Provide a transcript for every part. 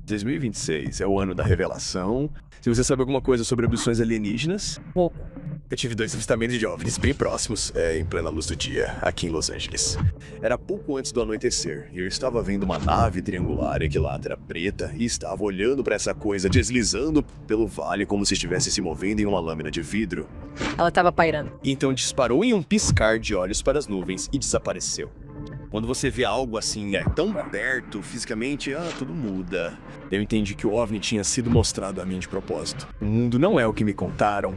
2026 é o ano da revelação. Se você sabe alguma coisa sobre abduções alienígenas... Pouco. Eu tive 2 avistamentos de OVNIs bem próximos, em plena luz do dia, aqui em Los Angeles. Era pouco antes do anoitecer, e eu estava vendo uma nave triangular equilátera preta e estava olhando para essa coisa deslizando pelo vale como se estivesse se movendo em uma lâmina de vidro. Ela tava pairando. Então disparou em um piscar de olhos para as nuvens e desapareceu. Quando você vê algo assim, tão perto, fisicamente, tudo muda. Eu entendi que o OVNI tinha sido mostrado a mim de propósito. O mundo não é o que me contaram.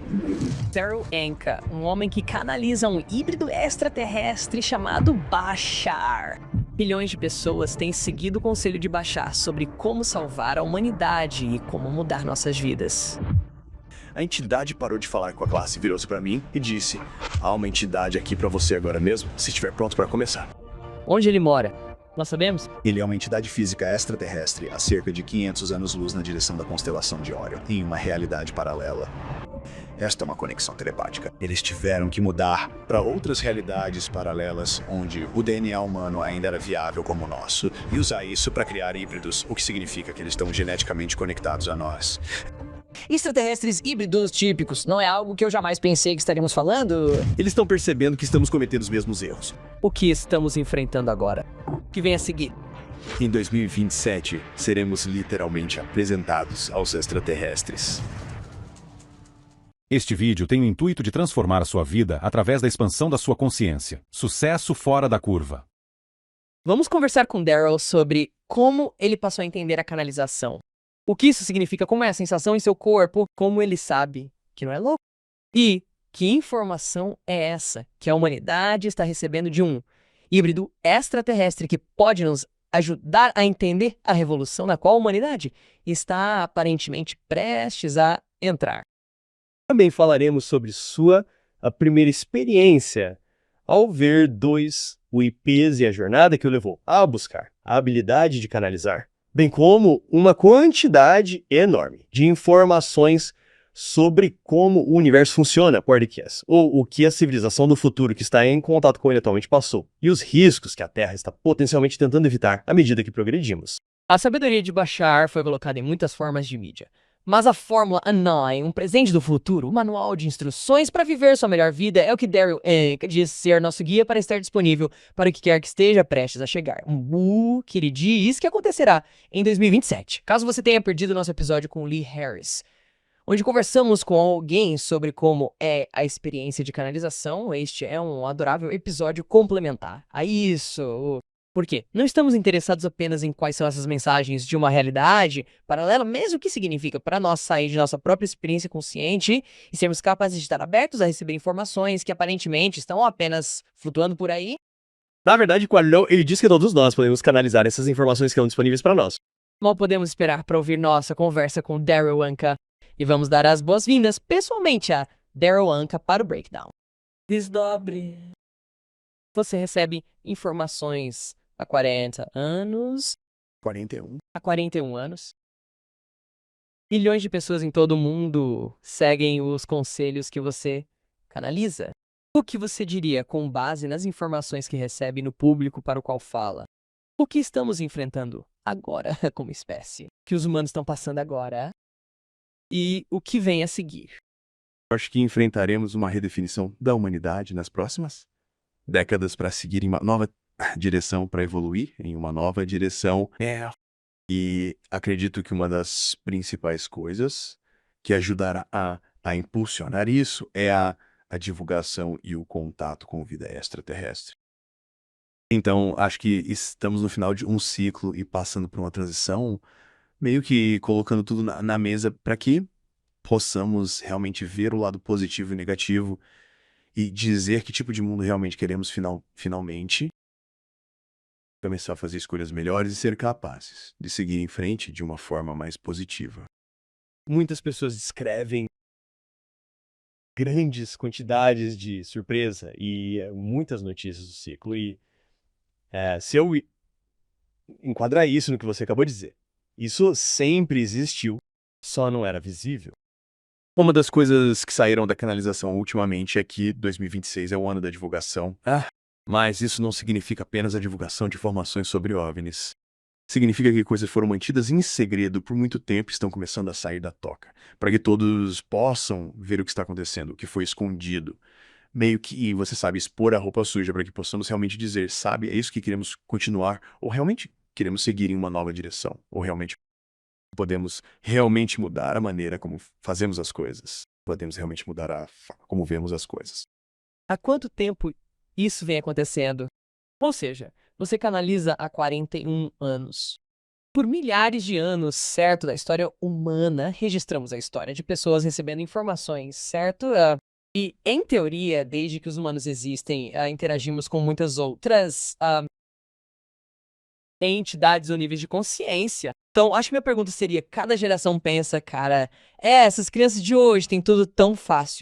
Daryl Anka, um homem que canaliza um híbrido extraterrestre chamado Bashar. Bilhões de pessoas têm seguido o conselho de Bashar sobre como salvar a humanidade e como mudar nossas vidas. A entidade parou de falar com a classe, virou-se para mim e disse: há uma entidade aqui para você agora mesmo, se estiver pronto para começar. Onde ele mora? Nós sabemos? Ele é uma entidade física extraterrestre a cerca de 500 anos-luz na direção da constelação de Órion, em uma realidade paralela. Esta é uma conexão telepática. Eles tiveram que mudar para outras realidades paralelas, onde o DNA humano ainda era viável como o nosso, e usar isso para criar híbridos, o que significa que eles estão geneticamente conectados a nós. Extraterrestres híbridos típicos não é algo que eu jamais pensei que estaríamos falando. Eles estão percebendo que estamos cometendo os mesmos erros. O que estamos enfrentando agora? O que vem a seguir? Em 2027, seremos literalmente apresentados aos extraterrestres. Este vídeo tem o intuito de transformar a sua vida através da expansão da sua consciência. Sucesso fora da curva. Vamos conversar com Daryl sobre como ele passou a entender a canalização. O que isso significa, como é a sensação em seu corpo, como ele sabe que não é louco. E que informação é essa que a humanidade está recebendo de um híbrido extraterrestre que pode nos ajudar a entender a revolução na qual a humanidade está aparentemente prestes a entrar. Também falaremos sobre a primeira experiência ao ver 2 UIPs e a jornada que o levou a buscar a habilidade de canalizar, bem como uma quantidade enorme de informações sobre como o universo funciona, podcast, ou o que a civilização do futuro que está em contato com ele atualmente passou, e os riscos que a Terra está potencialmente tentando evitar à medida que progredimos. A sabedoria de Bashar foi colocada em muitas formas de mídia. Mas a Fórmula Anai, um presente do futuro, um manual de instruções para viver sua melhor vida, é o que Daryl Anka diz ser nosso guia para estar disponível para o que quer que esteja prestes a chegar. Que ele diz que acontecerá em 2027. Caso você tenha perdido nosso episódio com Lee Harris, onde conversamos com alguém sobre como é a experiência de canalização, este é um adorável episódio complementar a isso. Por quê? Não estamos interessados apenas em quais são essas mensagens de uma realidade paralela, mesmo que significa para nós sair de nossa própria experiência consciente e sermos capazes de estar abertos a receber informações que aparentemente estão apenas flutuando por aí. Na verdade, ele diz que todos nós podemos canalizar essas informações que estão disponíveis para nós. Mal podemos esperar para ouvir nossa conversa com Daryl Anka e vamos dar as boas-vindas pessoalmente a Daryl Anka para o Breakdown. Desdobre. Você recebe informações há 40 anos. 41. Há 41 anos. Milhões de pessoas em todo o mundo seguem os conselhos que você canaliza. O que você diria com base nas informações que recebe no público para o qual fala? O que estamos enfrentando agora como espécie? O que os humanos estão passando agora? E o que vem a seguir? Acho que enfrentaremos uma redefinição da humanidade nas próximas décadas para seguir em uma nova direção, para evoluir em uma nova direção. E acredito que uma das principais coisas que ajudará a impulsionar isso é a divulgação e o contato com vida extraterrestre. Então, acho que estamos no final de um ciclo e passando por uma transição, meio que colocando tudo na mesa para que possamos realmente ver o lado positivo e negativo e dizer que tipo de mundo realmente queremos finalmente. Começar a fazer escolhas melhores e ser capazes de seguir em frente de uma forma mais positiva. Muitas pessoas descrevem grandes quantidades de surpresa e muitas notícias do ciclo. E se eu enquadrar isso no que você acabou de dizer, isso sempre existiu, só não era visível. Uma das coisas que saíram da canalização ultimamente é que 2026 é o ano da divulgação. Mas isso não significa apenas a divulgação de informações sobre OVNIs. Significa que coisas foram mantidas em segredo por muito tempo e estão começando a sair da toca, para que todos possam ver o que está acontecendo, o que foi escondido. Meio que, você sabe, expor a roupa suja para que possamos realmente dizer, sabe, é isso que queremos continuar, ou realmente queremos seguir em uma nova direção, ou realmente podemos realmente mudar a maneira como fazemos as coisas. Podemos realmente mudar como vemos as coisas. Há quanto tempo isso vem acontecendo? Ou seja, você canaliza há 41 anos. Por milhares de anos, certo, da história humana, registramos a história de pessoas recebendo informações, certo? E, em teoria, desde que os humanos existem, interagimos com muitas outras entidades ou níveis de consciência. Então, acho que minha pergunta seria, cada geração pensa, cara, essas crianças de hoje têm tudo tão fácil.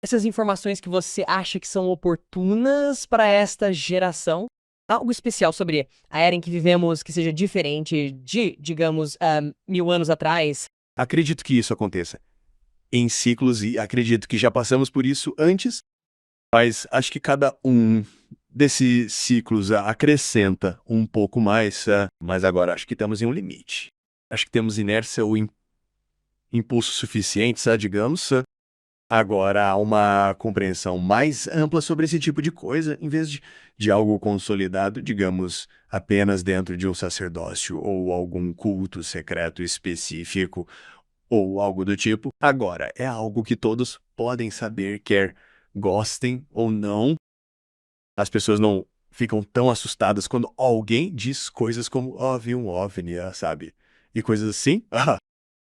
Essas informações que você acha que são oportunas para esta geração, algo especial sobre a era em que vivemos que seja diferente de, digamos, 1000 anos atrás. Acredito que isso aconteça em ciclos e acredito que já passamos por isso antes, mas acho que cada um desses ciclos acrescenta um pouco mais, mas agora acho que estamos em um limite. Acho que temos inércia ou impulso suficiente, digamos. Agora há uma compreensão mais ampla sobre esse tipo de coisa, em vez de algo consolidado, digamos, apenas dentro de um sacerdócio ou algum culto secreto específico ou algo do tipo. Agora, é algo que todos podem saber, quer gostem ou não. As pessoas não ficam tão assustadas quando alguém diz coisas como, vi um OVNI, sabe? E coisas assim.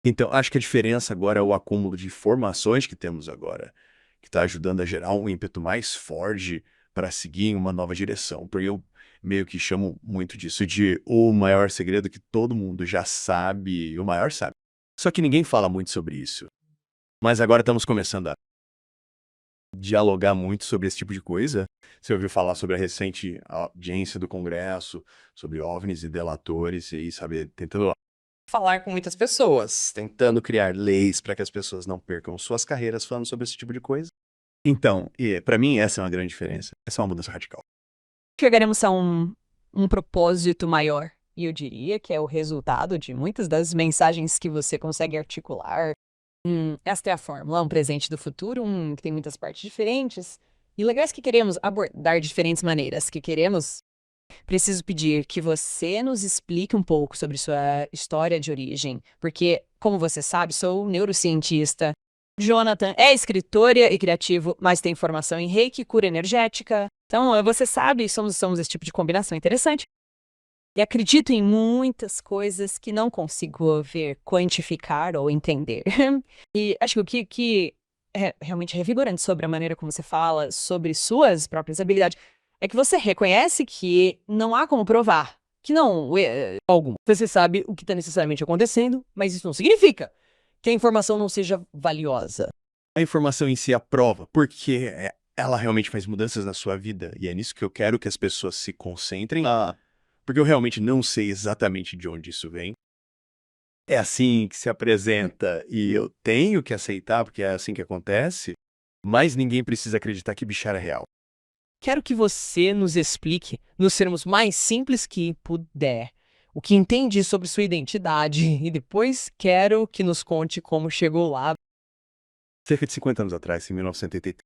Então, acho que a diferença agora é o acúmulo de informações que temos agora, que está ajudando a gerar um ímpeto mais forte para seguir em uma nova direção. Porque eu meio que chamo muito disso de o maior segredo que todo mundo já sabe, o maior sabe. Só que ninguém fala muito sobre isso. Mas agora estamos começando a dialogar muito sobre esse tipo de coisa. Você ouviu falar sobre a recente audiência do Congresso, sobre OVNIs e delatores, e sabe, tentando falar com muitas pessoas, tentando criar leis para que as pessoas não percam suas carreiras falando sobre esse tipo de coisa. Então, para mim, essa é uma grande diferença. Essa é uma mudança radical. Chegaremos a um propósito maior. E eu diria que é o resultado de muitas das mensagens que você consegue articular. Esta é a fórmula, um presente do futuro, que tem muitas partes diferentes. E legais que queremos abordar de diferentes maneiras, que queremos. Preciso pedir que você nos explique um pouco sobre sua história de origem, porque, como você sabe, sou neurocientista. Jonathan é escritor e criativo, mas tem formação em Reiki e cura energética. Então, você sabe, somos esse tipo de combinação interessante. E acredito em muitas coisas que não consigo ver, quantificar ou entender. E acho que o que é realmente revigorante sobre a maneira como você fala sobre suas próprias habilidades é que você reconhece que não há como provar, que não algum. Você sabe o que está necessariamente acontecendo, mas isso não significa que a informação não seja valiosa. A informação em si é a prova, porque ela realmente faz mudanças na sua vida, e é nisso que eu quero que as pessoas se concentrem, porque eu realmente não sei exatamente de onde isso vem. É assim que se apresenta, e eu tenho que aceitar, porque é assim que acontece, mas ninguém precisa acreditar que bichara é real. Quero que você nos explique, nos termos mais simples que puder, o que entende sobre sua identidade e depois quero que nos conte como chegou lá. Cerca de 50 anos atrás, em 1980.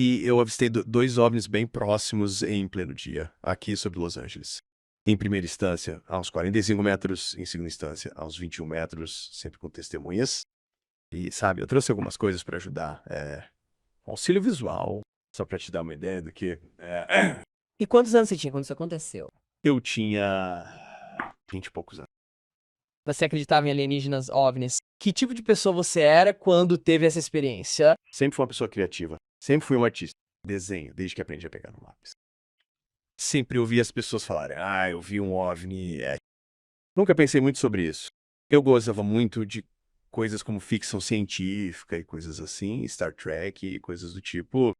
E eu avistei dois OVNIs bem próximos em pleno dia, aqui sobre Los Angeles. Em primeira instância, a uns 45 metros, em segunda instância, a uns 21 metros, sempre com testemunhas. E, sabe, eu trouxe algumas coisas para ajudar. Auxílio visual, só para te dar uma ideia do que... E quantos anos você tinha quando isso aconteceu? Eu tinha 20 e poucos anos. Você acreditava em alienígenas OVNIs? Que tipo de pessoa você era quando teve essa experiência? Sempre fui uma pessoa criativa. Sempre fui um artista. Desenho, desde que aprendi a pegar no lápis. Sempre ouvi as pessoas falarem, eu vi um OVNI. Nunca pensei muito sobre isso. Eu gostava muito de coisas como ficção científica e coisas assim, Star Trek e coisas do tipo.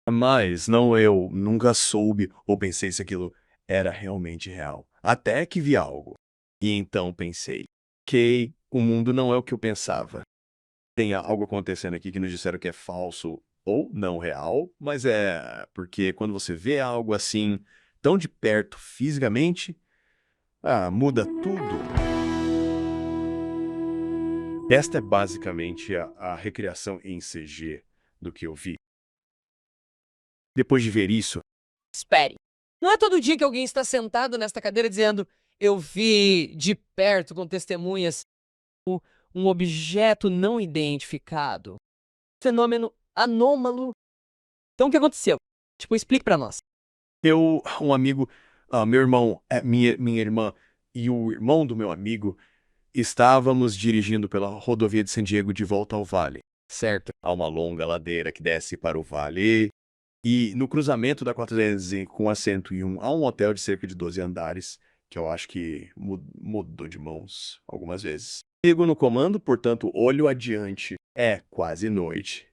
Mas eu nunca soube ou pensei se aquilo era realmente real. Até que vi algo. E então pensei, que o mundo não é o que eu pensava. Tem algo acontecendo aqui que nos disseram que é falso ou não real, mas é porque quando você vê algo assim, tão de perto fisicamente, muda tudo. Esta é basicamente a recriação em CG do que eu vi. Depois de ver isso, Espere. Não é todo dia que alguém está sentado nesta cadeira dizendo: eu vi de perto com testemunhas um objeto não identificado. Fenômeno anômalo. Então o que aconteceu? Tipo, explique pra nós. um amigo, meu irmão, minha irmã e o irmão do meu amigo estávamos dirigindo pela rodovia de San Diego de volta ao vale. Certo. Há uma longa ladeira que desce para o vale. E no cruzamento da 400 com a 101 há um hotel de cerca de 12 andares, que eu acho que mudou de mãos algumas vezes. Sigo no comando, portanto, olho adiante. É quase noite.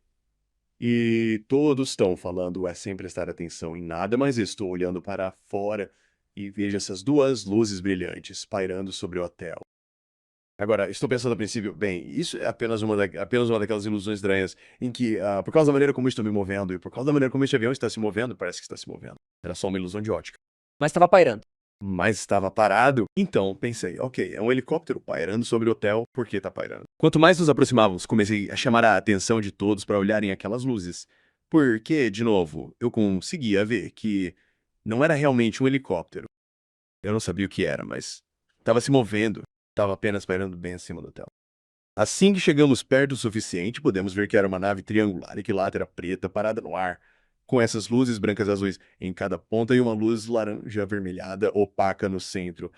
E todos estão falando sem prestar atenção em nada, mas estou olhando para fora e vejo essas duas luzes brilhantes pairando sobre o hotel. Agora, estou pensando a princípio, bem, isso é apenas uma daquelas ilusões estranhas em que, por causa da maneira como estou me movendo e por causa da maneira como este avião está se movendo, parece que está se movendo. Era só uma ilusão de ótica. Mas estava pairando. Mas estava parado, então pensei, ok, é um helicóptero pairando sobre o hotel, por que está pairando? Quanto mais nos aproximávamos, comecei a chamar a atenção de todos para olharem aquelas luzes. Porque, de novo, eu conseguia ver que não era realmente um helicóptero. Eu não sabia o que era, mas estava se movendo. Estava apenas pairando bem acima do hotel. Assim que chegamos perto o suficiente, podemos ver que era uma nave triangular equilátera preta parada no ar, com essas luzes brancas e azuis em cada ponta e uma luz laranja avermelhada opaca no centro.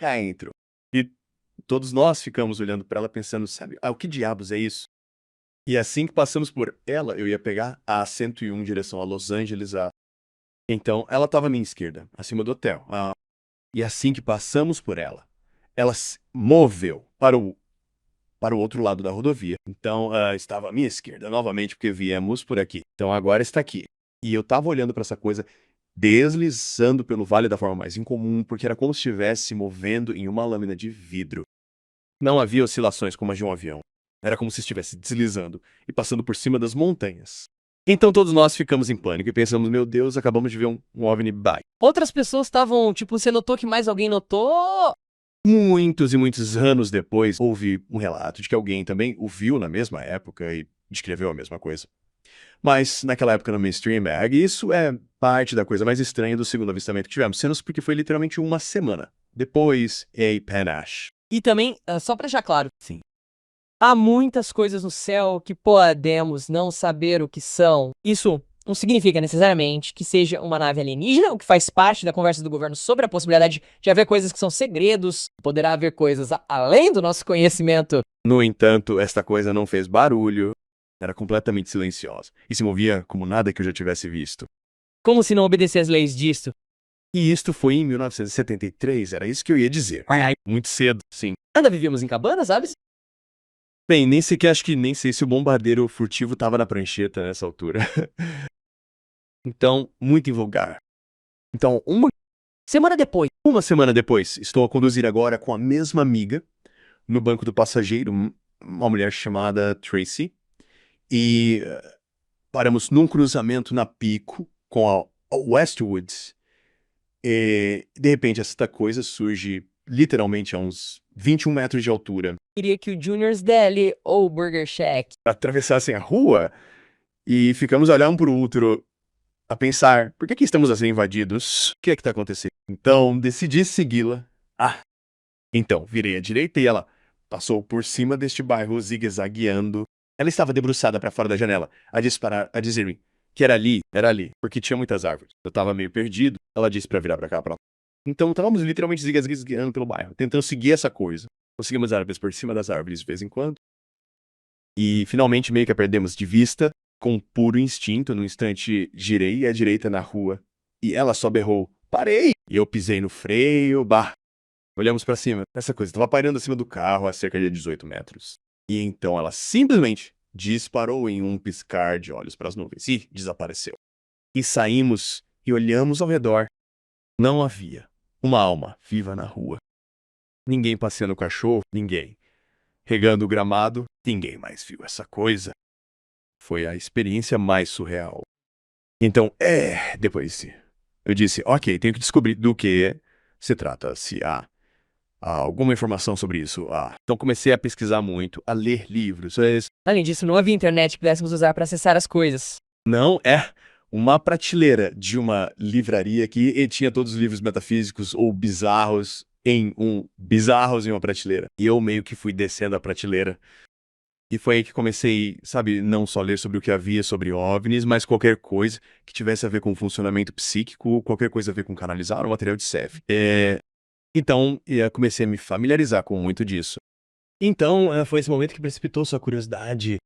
E todos nós ficamos olhando para ela pensando, sabe, o que diabos é isso? E assim que passamos por ela, eu ia pegar a 101 em direção a Los Angeles. Então, ela estava à minha esquerda, acima do hotel. E assim que passamos por ela se moveu para o outro lado da rodovia. Então, estava à minha esquerda novamente, porque viemos por aqui. Então, agora está aqui. E eu estava olhando para essa coisa deslizando pelo vale da forma mais incomum, porque era como se estivesse se movendo em uma lâmina de vidro. Não havia oscilações como as de um avião. Era como se estivesse deslizando e passando por cima das montanhas. Então todos nós ficamos em pânico e pensamos, meu Deus, acabamos de ver um OVNI. Outras pessoas estavam, tipo, você notou que mais alguém notou? Muitos e muitos anos depois, houve um relato de que alguém também o viu na mesma época e descreveu a mesma coisa. Mas naquela época no mainstream, isso é parte da coisa mais estranha do segundo avistamento que tivemos, sendo porque foi literalmente uma semana depois em Panache. E também, só pra deixar claro, Sim. há muitas coisas no céu que podemos não saber o que são. Isso não significa necessariamente que seja uma nave alienígena, o que faz parte da conversa do governo sobre a possibilidade de haver coisas que são segredos. Poderá haver coisas além do nosso conhecimento. No entanto, esta coisa não fez barulho, era completamente silenciosa e se movia como nada que eu já tivesse visto. Como se não obedecer às leis disto? E isto foi em 1973, era isso que eu ia dizer. Muito cedo, sim. Ainda vivíamos em cabanas, sabe? Bem, acho que nem sei se o bombardeiro furtivo estava na prancheta nessa altura. Então, muito invulgar. Então, uma semana depois, estou a conduzir agora com a mesma amiga no banco do passageiro, uma mulher chamada Tracy, e paramos num cruzamento na Pico com a Westwoods. E, de repente, essa coisa surge literalmente a uns 21 metros de altura. Queria que o Junior's Deli ou Burger Shack Atravessassem a rua e ficamos a olhar um pro outro a pensar, por que estamos a ser invadidos? O que é que está acontecendo? Então, decidi segui-la. Então, virei à direita e ela passou por cima deste bairro zigue-zagueando. Ela estava debruçada para fora da janela, a dizer-me que era ali, porque tinha muitas árvores. Eu estava meio perdido. Ela disse para virar para cá, para lá. Então, estávamos literalmente zigue-zagueando pelo bairro, tentando seguir essa coisa. Conseguimos árvores por cima das árvores de vez em quando. E, finalmente, meio que a perdemos de vista. Com puro instinto, no instante, girei à direita na rua. E ela só berrou, parei! E eu pisei no freio, Olhamos para cima. Essa coisa estava pairando acima do carro a cerca de 18 metros. E então ela simplesmente disparou em um piscar de olhos para as nuvens e desapareceu. E saímos e olhamos ao redor. Não havia uma alma viva na rua. Ninguém passeando o cachorro, ninguém. Regando o gramado, ninguém mais viu essa coisa. Foi a experiência mais surreal. Então, depois Eu disse, ok, tenho que descobrir do que se trata, se há alguma informação sobre isso. Então comecei a pesquisar muito, a ler livros. Além disso, não havia internet que pudéssemos usar para acessar as coisas. Não é uma prateleira de uma livraria que tinha todos os livros metafísicos ou bizarros bizarros em uma prateleira. E eu meio que fui descendo a prateleira. E foi aí que comecei, sabe, não só ler sobre o que havia sobre OVNIs, mas qualquer coisa que tivesse a ver com funcionamento psíquico, qualquer coisa a ver com canalizar o material de Ceph. Então, eu comecei a me familiarizar com muito disso. Então, foi esse momento que precipitou sua curiosidade.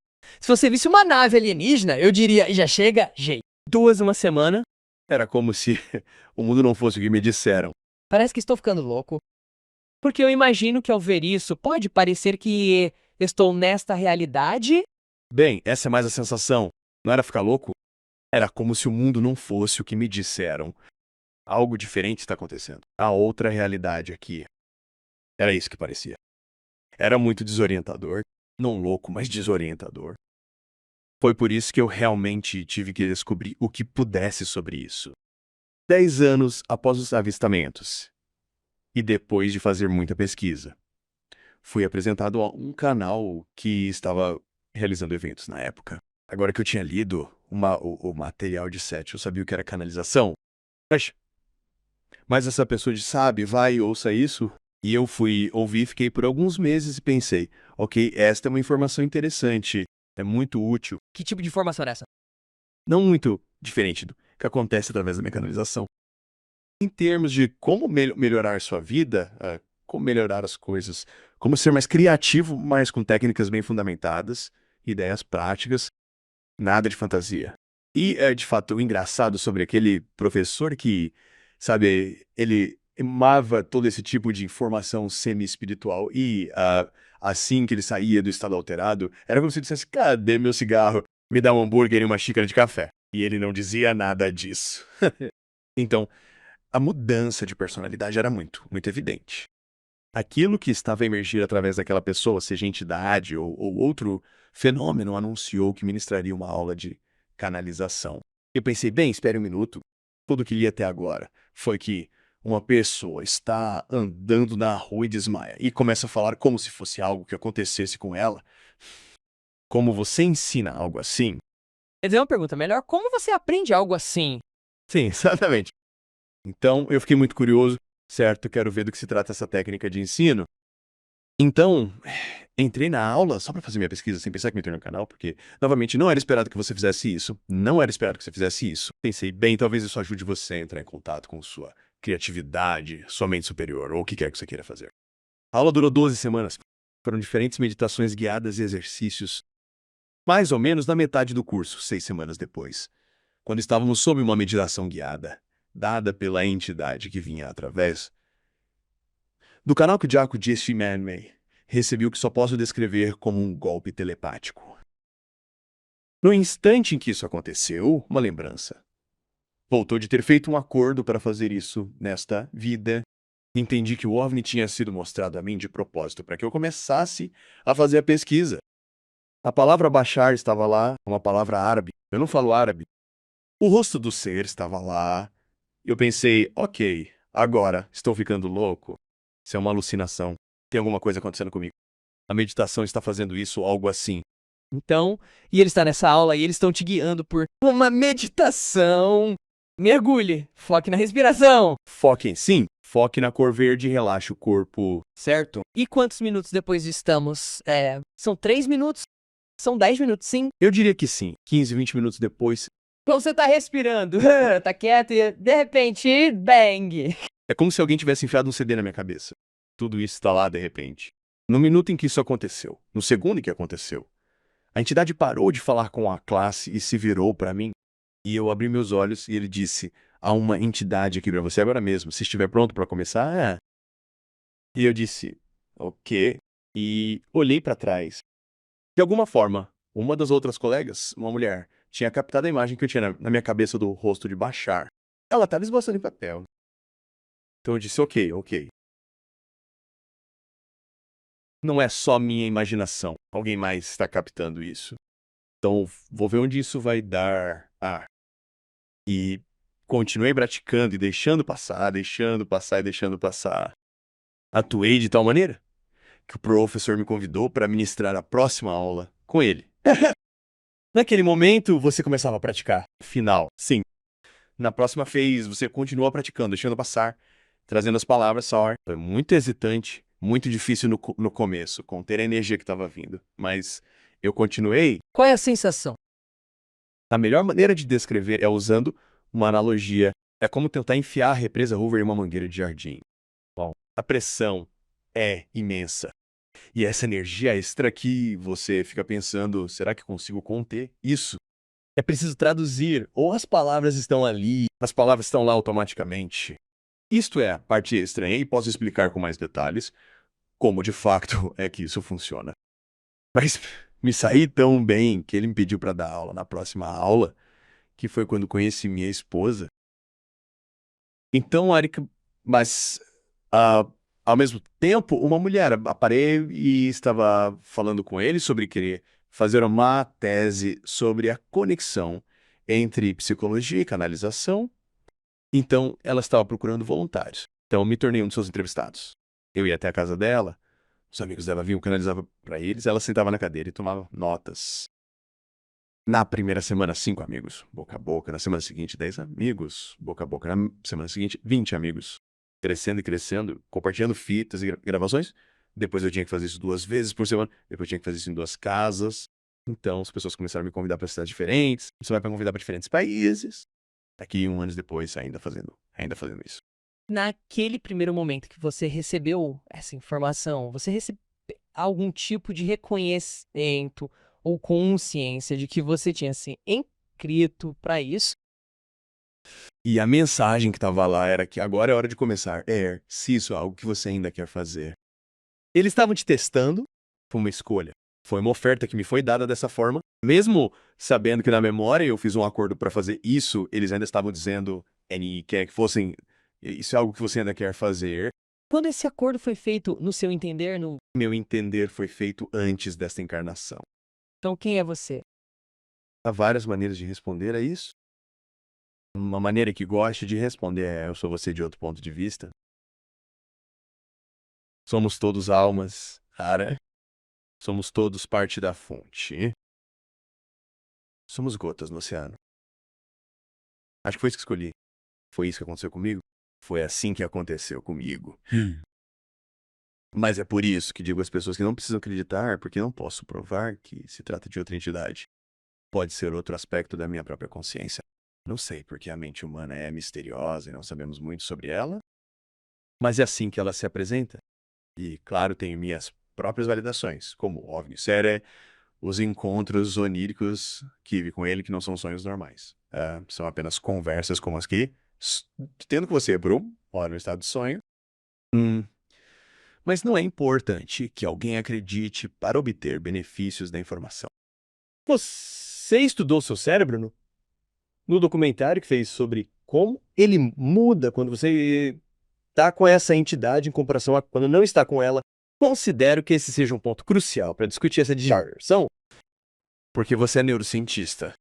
Se você visse uma nave alienígena, eu diria, já chega, jeito. 2 uma semana. Era como se o mundo não fosse o que me disseram. Parece que estou ficando louco. Porque eu imagino que ao ver isso, pode parecer que estou nesta realidade. Bem, essa é mais a sensação. Não era ficar louco? Era como se o mundo não fosse o que me disseram. Algo diferente está acontecendo. Há outra realidade aqui. Era isso que parecia. Era muito desorientador. Não louco, mas desorientador. Foi por isso que eu realmente tive que descobrir o que pudesse sobre isso. 10 anos após os avistamentos. E depois de fazer muita pesquisa. Fui apresentado a um canal que estava realizando eventos na época. Agora que eu tinha lido o material de Seth, eu sabia o que era canalização. Mas essa pessoa disse, sabe, vai, ouça isso. E eu fui ouvir, fiquei por alguns meses e pensei, ok, esta é uma informação interessante, é muito útil. Que tipo de informação era essa? Não muito diferente do que acontece através da minha canalização. Em termos de como melhorar sua vida, como melhorar as coisas, como ser mais criativo, mas com técnicas bem fundamentadas, ideias práticas, nada de fantasia. E, de fato, o engraçado sobre aquele professor que, sabe, ele emava todo esse tipo de informação semi-espiritual e, assim que ele saía do estado alterado, era como se ele dissesse, cadê meu cigarro? Me dá um hambúrguer e uma xícara de café. E ele não dizia nada disso. Então, a mudança de personalidade era muito evidente. Aquilo que estava a emergir através daquela pessoa, seja entidade ou outro fenômeno, anunciou que ministraria uma aula de canalização. Eu pensei, bem, espere um minuto. Tudo que li até agora foi que uma pessoa está andando na rua e desmaia e começa a falar como se fosse algo que acontecesse com ela. Como você ensina algo assim? Quer dizer, uma pergunta melhor, como você aprende algo assim? Sim, exatamente. Então, eu fiquei muito curioso, certo? Quero ver do que se trata essa técnica de ensino. Então, entrei na aula só para fazer minha pesquisa, sem pensar que me entrei no canal, porque, novamente, não era esperado que você fizesse isso. Não era esperado que você fizesse isso. Pensei, bem, talvez isso ajude você a entrar em contato com sua criatividade, sua mente superior, ou o que quer que você queira fazer. A aula durou 12 semanas. Foram diferentes meditações guiadas e exercícios. Mais ou menos na metade do curso, 6 semanas depois, quando estávamos sob uma meditação guiada, dada pela entidade que vinha através do canal que Jaco Jesse Manway, recebi o que só posso descrever como um golpe telepático. No instante em que isso aconteceu, uma lembrança. Voltou de ter feito um acordo para fazer isso nesta vida. Entendi que o OVNI tinha sido mostrado a mim de propósito para que eu começasse a fazer a pesquisa. A palavra Bashar estava lá, uma palavra árabe. Eu não falo árabe. O rosto do ser estava lá. Eu pensei, ok, agora estou ficando louco. Isso é uma alucinação. Tem alguma coisa acontecendo comigo. A meditação está fazendo isso, algo assim. Então, e ele está nessa aula e eles estão te guiando por uma meditação. Mergulhe, foque na respiração. Foque em sim, foque na cor verde e relaxe o corpo. Certo. E quantos minutos depois estamos? São 3 minutos? São 10 minutos, sim? Eu diria que sim. 15, 20 minutos depois. Então você tá respirando, tá quieto e de repente, bang. É como se alguém tivesse enfiado um CD na minha cabeça. Tudo isso está lá de repente. No minuto em que isso aconteceu, no segundo em que aconteceu, a entidade parou de falar com a classe e se virou para mim. E eu abri meus olhos e ele disse, há uma entidade aqui para você agora mesmo. Se estiver pronto para começar, E eu disse, ok. E olhei para trás. De alguma forma, uma das outras colegas, uma mulher, tinha captado a imagem que eu tinha na minha cabeça do rosto de Bashar. Ela estava esboçando em papel. Então eu disse, ok. Não é só minha imaginação. Alguém mais está captando isso. Então vou ver onde isso vai dar. E continuei praticando e deixando passar, deixando passar e deixando passar. Atuei de tal maneira que o professor me convidou para ministrar a próxima aula com ele. Naquele momento, você começava a praticar. Final, sim. Na próxima vez, você continua praticando, deixando passar, trazendo as palavras só. Foi muito hesitante, muito difícil no começo, conter a energia que estava vindo. Mas eu continuei. Qual é a sensação? A melhor maneira de descrever é usando uma analogia. É como tentar enfiar a represa Hoover em uma mangueira de jardim. Bom, a pressão é imensa. E essa energia extra que você fica pensando, será que consigo conter isso? É preciso traduzir, ou as palavras estão ali. As palavras estão lá automaticamente. Isto é a parte estranha e posso explicar com mais detalhes como de fato é que isso funciona. Mas me saí tão bem que ele me pediu para dar aula na próxima aula, que foi quando conheci minha esposa. Então, Arika, mas ao mesmo tempo, uma mulher, parei e estava falando com ele sobre querer fazer uma tese sobre a conexão entre psicologia e canalização. Então, ela estava procurando voluntários. Então, eu me tornei um dos seus entrevistados. Eu ia até a casa dela, os amigos dela vinham, canalizava para eles, ela sentava na cadeira e tomava notas. Na primeira semana, 5 amigos, boca a boca. Na semana seguinte, 10 amigos, boca a boca. Na semana seguinte, 20 amigos. Crescendo e crescendo, compartilhando fitas e gravações. Depois eu tinha que fazer isso 2 vezes por semana. Depois eu tinha que fazer isso em 2 casas. Então, as pessoas começaram a me convidar para cidades diferentes. Você vai para convidar para diferentes países. Daqui 1 ano depois, ainda fazendo isso. Naquele primeiro momento que você recebeu essa informação, você recebeu algum tipo de reconhecimento ou consciência de que você tinha se inscrito para isso? E a mensagem que estava lá era que agora é hora de começar. Se isso é algo que você ainda quer fazer. Eles estavam te testando. Foi uma escolha. Foi uma oferta que me foi dada dessa forma. Mesmo sabendo que na memória eu fiz um acordo para fazer isso, eles ainda estavam dizendo, quer que fossem, isso é algo que você ainda quer fazer. Quando esse acordo foi feito, no seu entender, Meu entender foi feito antes desta encarnação. Então quem é você? Há várias maneiras de responder a isso. Uma maneira que goste de responder é eu sou você de outro ponto de vista. Somos todos almas, cara. Somos todos parte da fonte. Somos gotas no oceano. Acho que foi isso que escolhi. Foi isso que aconteceu comigo. Foi assim que aconteceu comigo. Mas é por isso que digo às pessoas que não precisam acreditar, porque não posso provar que se trata de outra entidade. Pode ser outro aspecto da minha própria consciência. Não sei porque a mente humana é misteriosa e não sabemos muito sobre ela. Mas é assim que ela se apresenta. E, claro, tenho minhas próprias validações, como OVNI, série, os encontros oníricos que tive com ele, que não são sonhos normais. São apenas conversas como as que, tendo com você, Brum, ora no estado de sonho. Mas não é importante que alguém acredite para obter benefícios da informação. Você estudou seu cérebro no documentário que fez sobre como ele muda quando você está com essa entidade em comparação a quando não está com ela. Considero que esse seja um ponto crucial para discutir essa distorção. Porque você é neurocientista.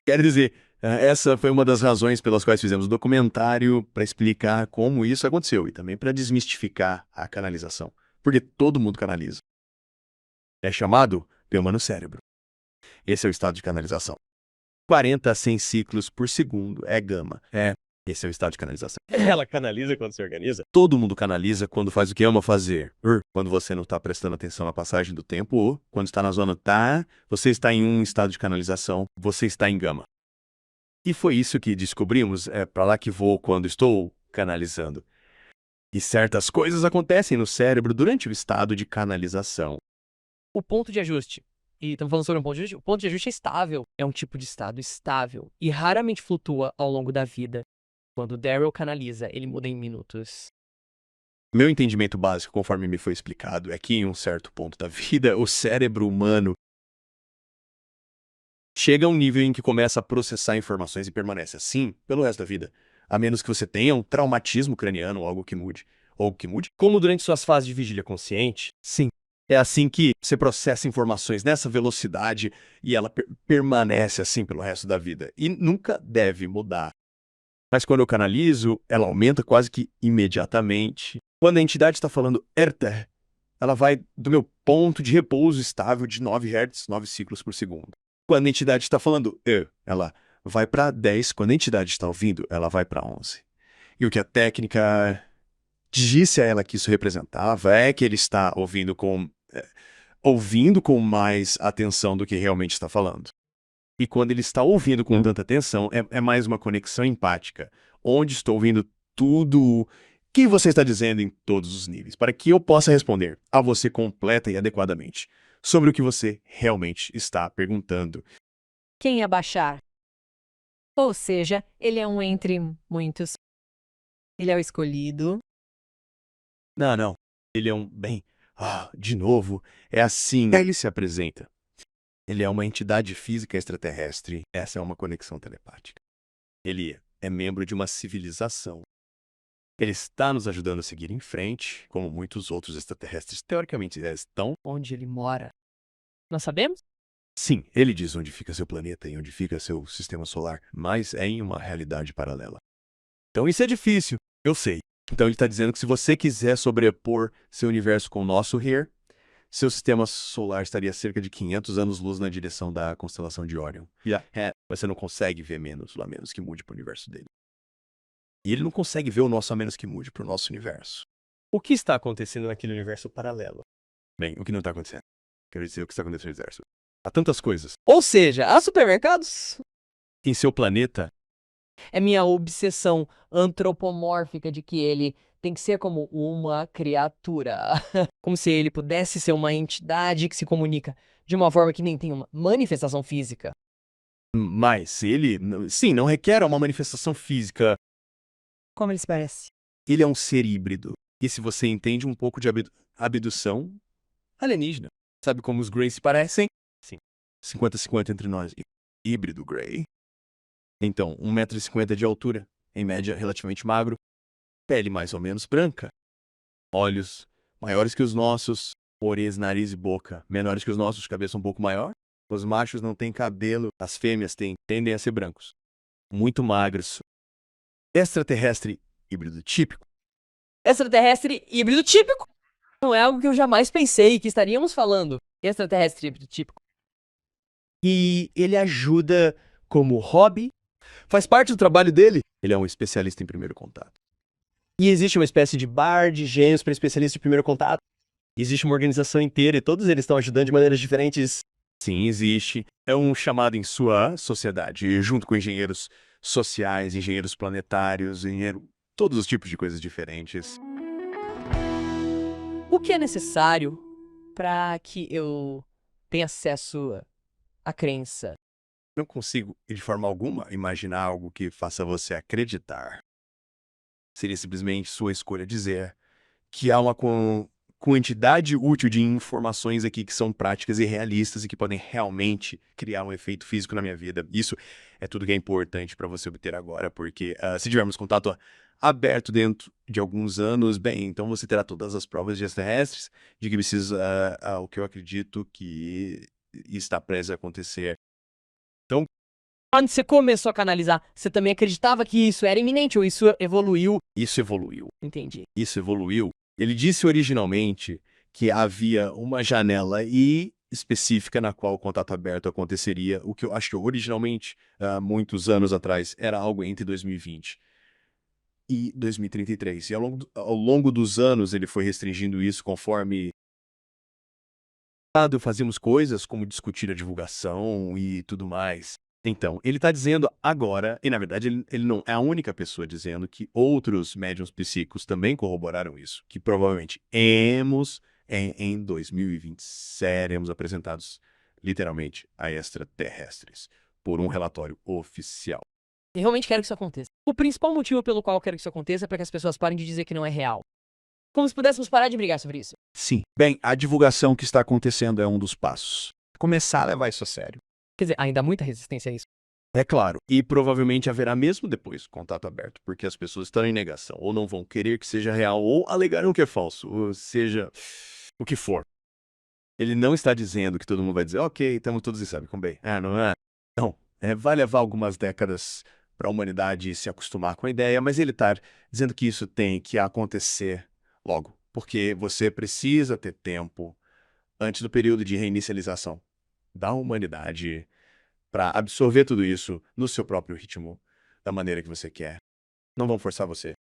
Quer dizer, essa foi uma das razões pelas quais fizemos o documentário para explicar como isso aconteceu e também para desmistificar a canalização. Porque todo mundo canaliza. É chamado gama no cérebro. Esse é o estado de canalização. 40 a 100 ciclos por segundo é gama. Esse é o estado de canalização. Ela canaliza quando se organiza? Todo mundo canaliza quando faz o que ama fazer. Quando você não está prestando atenção na passagem do tempo, ou quando está na zona você está em um estado de canalização, você está em gama. E foi isso que descobrimos, é para lá que vou quando estou canalizando. E certas coisas acontecem no cérebro durante o estado de canalização. O ponto de ajuste. E estamos falando sobre um ponto de ajuste. O ponto de ajuste é estável. É um tipo de estado estável e raramente flutua ao longo da vida. Quando Daryl canaliza, ele muda em minutos. Meu entendimento básico, conforme me foi explicado, é que em um certo ponto da vida, o cérebro humano chega a um nível em que começa a processar informações e permanece assim pelo resto da vida. A menos que você tenha um traumatismo craniano ou algo que mude. Como durante suas fases de vigília consciente? Sim. É assim que você processa informações nessa velocidade e ela permanece assim pelo resto da vida. E nunca deve mudar. Mas quando eu canalizo, ela aumenta quase que imediatamente. Quando a entidade está falando Erter, ela vai do meu ponto de repouso estável de 9 Hz, 9 ciclos por segundo. Quando a entidade está falando ela vai para 10. Quando a entidade está ouvindo, ela vai para 11. E o que a técnica disse a ela que isso representava é que ele está ouvindo com mais atenção do que realmente está falando. E quando ele está ouvindo com tanta atenção, é mais uma conexão empática, onde estou ouvindo tudo que você está dizendo em todos os níveis, para que eu possa responder a você completa e adequadamente sobre o que você realmente está perguntando. Quem abaixar? Ou seja, ele é um entre muitos. Ele é o escolhido. Não. Ele é de novo, é assim que ele se apresenta. Ele é uma entidade física extraterrestre. Essa é uma conexão telepática. Ele é membro de uma civilização. Ele está nos ajudando a seguir em frente, como muitos outros extraterrestres teoricamente estão. Onde ele mora? Nós sabemos? Sim, ele diz onde fica seu planeta e onde fica seu sistema solar, mas é em uma realidade paralela. Então isso é difícil, eu sei. Então ele está dizendo que se você quiser sobrepor seu universo com o nosso Here, seu sistema solar estaria cerca de 500 anos-luz na direção da constelação de Orion. Você não consegue ver menos, a menos que mude para o universo dele. E ele não consegue ver o nosso a menos que mude para o nosso universo. O que está acontecendo naquele universo paralelo? Bem, o que não está acontecendo? Quero dizer, o que está acontecendo no universo. Há tantas coisas. Ou seja, há supermercados? Em seu planeta, É minha obsessão antropomórfica de que ele tem que ser como uma criatura. Como se ele pudesse ser uma entidade que se comunica de uma forma que nem tem uma manifestação física. mas ele, sim, não requer uma manifestação física. Como ele se parece? Ele é um ser híbrido. E se você entende um pouco de abdução alienígena, sabe como os Greys se parecem? Sim. 50-50 entre nós. Híbrido Grey. Então, 1,50 m de altura, em média relativamente magro, pele mais ou menos branca, olhos maiores que os nossos, orelhas, nariz e boca menores que os nossos, cabeça um pouco maior. Os machos não têm cabelo, as fêmeas tendem a ser brancos. Muito magros. Extraterrestre híbrido típico. Extraterrestre híbrido típico? Não é algo que eu jamais pensei que estaríamos falando. Extraterrestre híbrido típico. E ele ajuda como hobby. Faz parte do trabalho dele. Ele é um especialista em primeiro contato. E existe uma espécie de bar de gênios para especialistas de primeiro contato. Existe uma organização inteira e todos eles estão ajudando de maneiras diferentes. Sim, existe. É um chamado em sua sociedade, junto com engenheiros sociais, engenheiros planetários, todos os tipos de coisas diferentes. O que é necessário para que eu tenha acesso à crença? Não consigo, de forma alguma, imaginar algo que faça você acreditar. Seria simplesmente sua escolha dizer que há uma quantidade útil de informações aqui que são práticas e realistas e que podem realmente criar um efeito físico na minha vida. Isso é tudo que é importante para você obter agora, porque se tivermos contato aberto dentro de alguns anos, bem, então você terá todas as provas de extraterrestres de que precisa o que eu acredito que está prestes a acontecer. Quando você começou a canalizar, você também acreditava que isso era iminente ou isso evoluiu? Isso evoluiu. Entendi. Isso evoluiu. Ele disse originalmente que havia uma janela específica na qual o contato aberto aconteceria, o que eu acho que originalmente, muitos anos atrás, era algo entre 2020 e 2033. E ao longo dos anos ele foi restringindo isso conforme fazíamos coisas como discutir a divulgação e tudo mais. Então, ele está dizendo agora, e na verdade ele não é a única pessoa dizendo que outros médiuns psíquicos também corroboraram isso, que provavelmente em 2020 seremos apresentados literalmente a extraterrestres por um relatório oficial. Eu realmente quero que isso aconteça. O principal motivo pelo qual eu quero que isso aconteça é para que as pessoas parem de dizer que não é real. Como se pudéssemos parar de brigar sobre isso. Sim. Bem, a divulgação que está acontecendo é um dos passos. Começar a levar isso a sério. Quer dizer, ainda há muita resistência a isso. É claro, e provavelmente haverá mesmo depois contato aberto, porque as pessoas estão em negação, ou não vão querer que seja real, ou alegarão que é falso, ou seja, o que for. Ele não está dizendo que todo mundo vai dizer, ok, estamos todos em Silicon Bay. Não é? Não. Vai levar algumas décadas para a humanidade se acostumar com a ideia, mas ele está dizendo que isso tem que acontecer logo, porque você precisa ter tempo antes do período de reinicialização da humanidade para absorver tudo isso no seu próprio ritmo, da maneira que você quer. Não vão forçar você.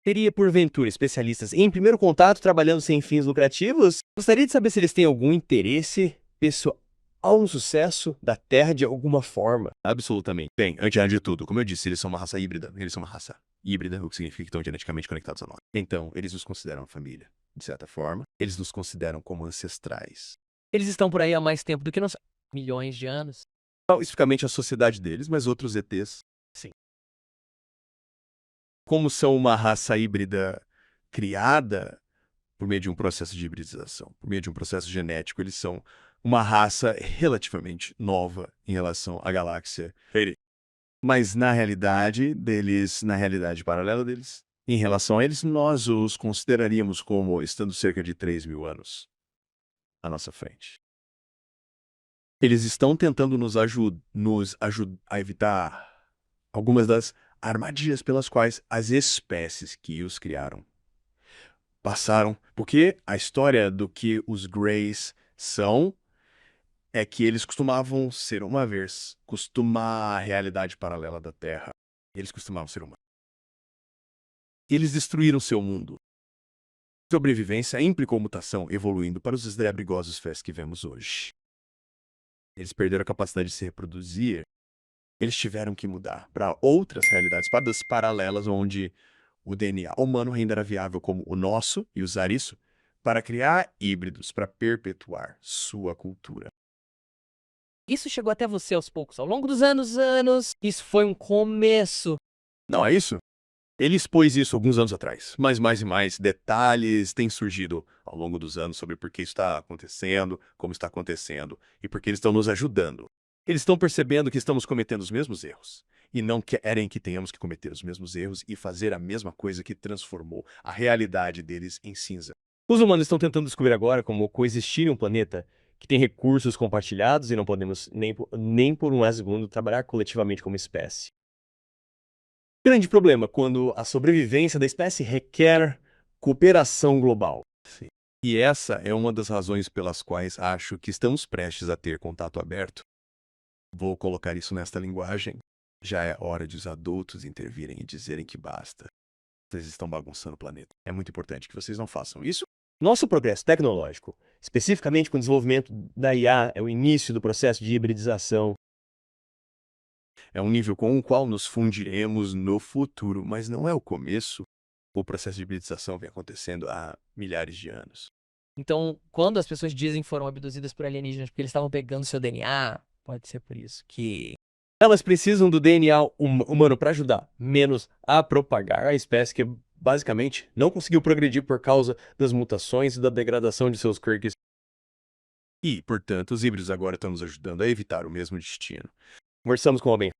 Teria, porventura, especialistas em primeiro contato trabalhando sem fins lucrativos? Gostaria de saber se eles têm algum interesse pessoal no sucesso da Terra de alguma forma. Absolutamente. Bem, antes de tudo, como eu disse, eles são uma raça híbrida. Eles são uma raça híbrida, o que significa que estão geneticamente conectados a nós. Então, eles nos consideram família. De certa forma, eles nos consideram como ancestrais. Eles estão por aí há mais tempo do que nós. Milhões de anos. Não especificamente a sociedade deles, mas outros ETs, sim. Como são uma raça híbrida criada por meio de um processo de hibridização, por meio de um processo genético, eles são uma raça relativamente nova em relação à galáxia. Mas na realidade deles, na realidade paralela deles, em relação a eles, nós os consideraríamos como estando cerca de 3.000 anos à nossa frente. Eles estão tentando nos ajudar a evitar algumas das armadilhas pelas quais as espécies que os criaram passaram. Porque a história do que os Greys são é que eles costumavam ser uma vez, costumar a realidade paralela da Terra. Eles costumavam ser humanos. Eles destruíram seu mundo. Sobrevivência implicou mutação, evoluindo para os esdrebrigosos fés que vemos hoje. Eles perderam a capacidade de se reproduzir. Eles tiveram que mudar para outras realidades, para das paralelas, onde o DNA humano ainda era viável como o nosso, e usar isso para criar híbridos, para perpetuar sua cultura. Isso chegou até você aos poucos, ao longo dos anos. Isso foi um começo. Não é isso? Ele expôs isso alguns anos atrás, mas mais e mais detalhes têm surgido ao longo dos anos sobre por que isso está acontecendo, como está acontecendo e por que eles estão nos ajudando. Eles estão percebendo que estamos cometendo os mesmos erros e não querem que tenhamos que cometer os mesmos erros e fazer a mesma coisa que transformou a realidade deles em cinza. Os humanos estão tentando descobrir agora como coexistir em um planeta que tem recursos compartilhados e não podemos nem por um segundo trabalhar coletivamente como espécie. Grande problema quando a sobrevivência da espécie requer cooperação global. Sim. E essa é uma das razões pelas quais acho que estamos prestes a ter contato aberto. Vou colocar isso nesta linguagem. Já é hora de os adultos intervirem e dizerem que basta. Vocês estão bagunçando o planeta. É muito importante que vocês não façam isso. Nosso progresso tecnológico, especificamente com o desenvolvimento da IA, é o início do processo de hibridização. É um nível com o qual nos fundiremos no futuro, mas não é o começo. O processo de hibridização vem acontecendo há milhares de anos. Então, quando as pessoas dizem que foram abduzidas por alienígenas porque eles estavam pegando seu DNA, pode ser por isso que... Elas precisam do DNA humano para ajudar, menos a propagar a espécie que basicamente não conseguiu progredir por causa das mutações e da degradação de seus quirks. E, portanto, os híbridos agora estão nos ajudando a evitar o mesmo destino. Conversamos com o homem.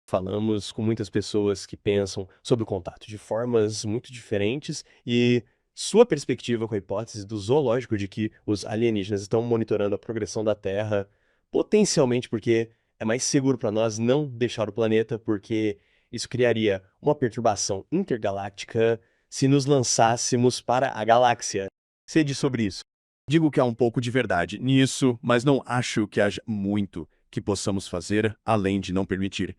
Falamos com muitas pessoas que pensam sobre o contato de formas muito diferentes e sua perspectiva com a hipótese do zoológico de que os alienígenas estão monitorando a progressão da Terra, potencialmente porque é mais seguro para nós não deixar o planeta, porque isso criaria uma perturbação intergaláctica se nos lançássemos para a galáxia. Sei sobre isso. Digo que há um pouco de verdade nisso, mas não acho que haja muito que possamos fazer além de não permitir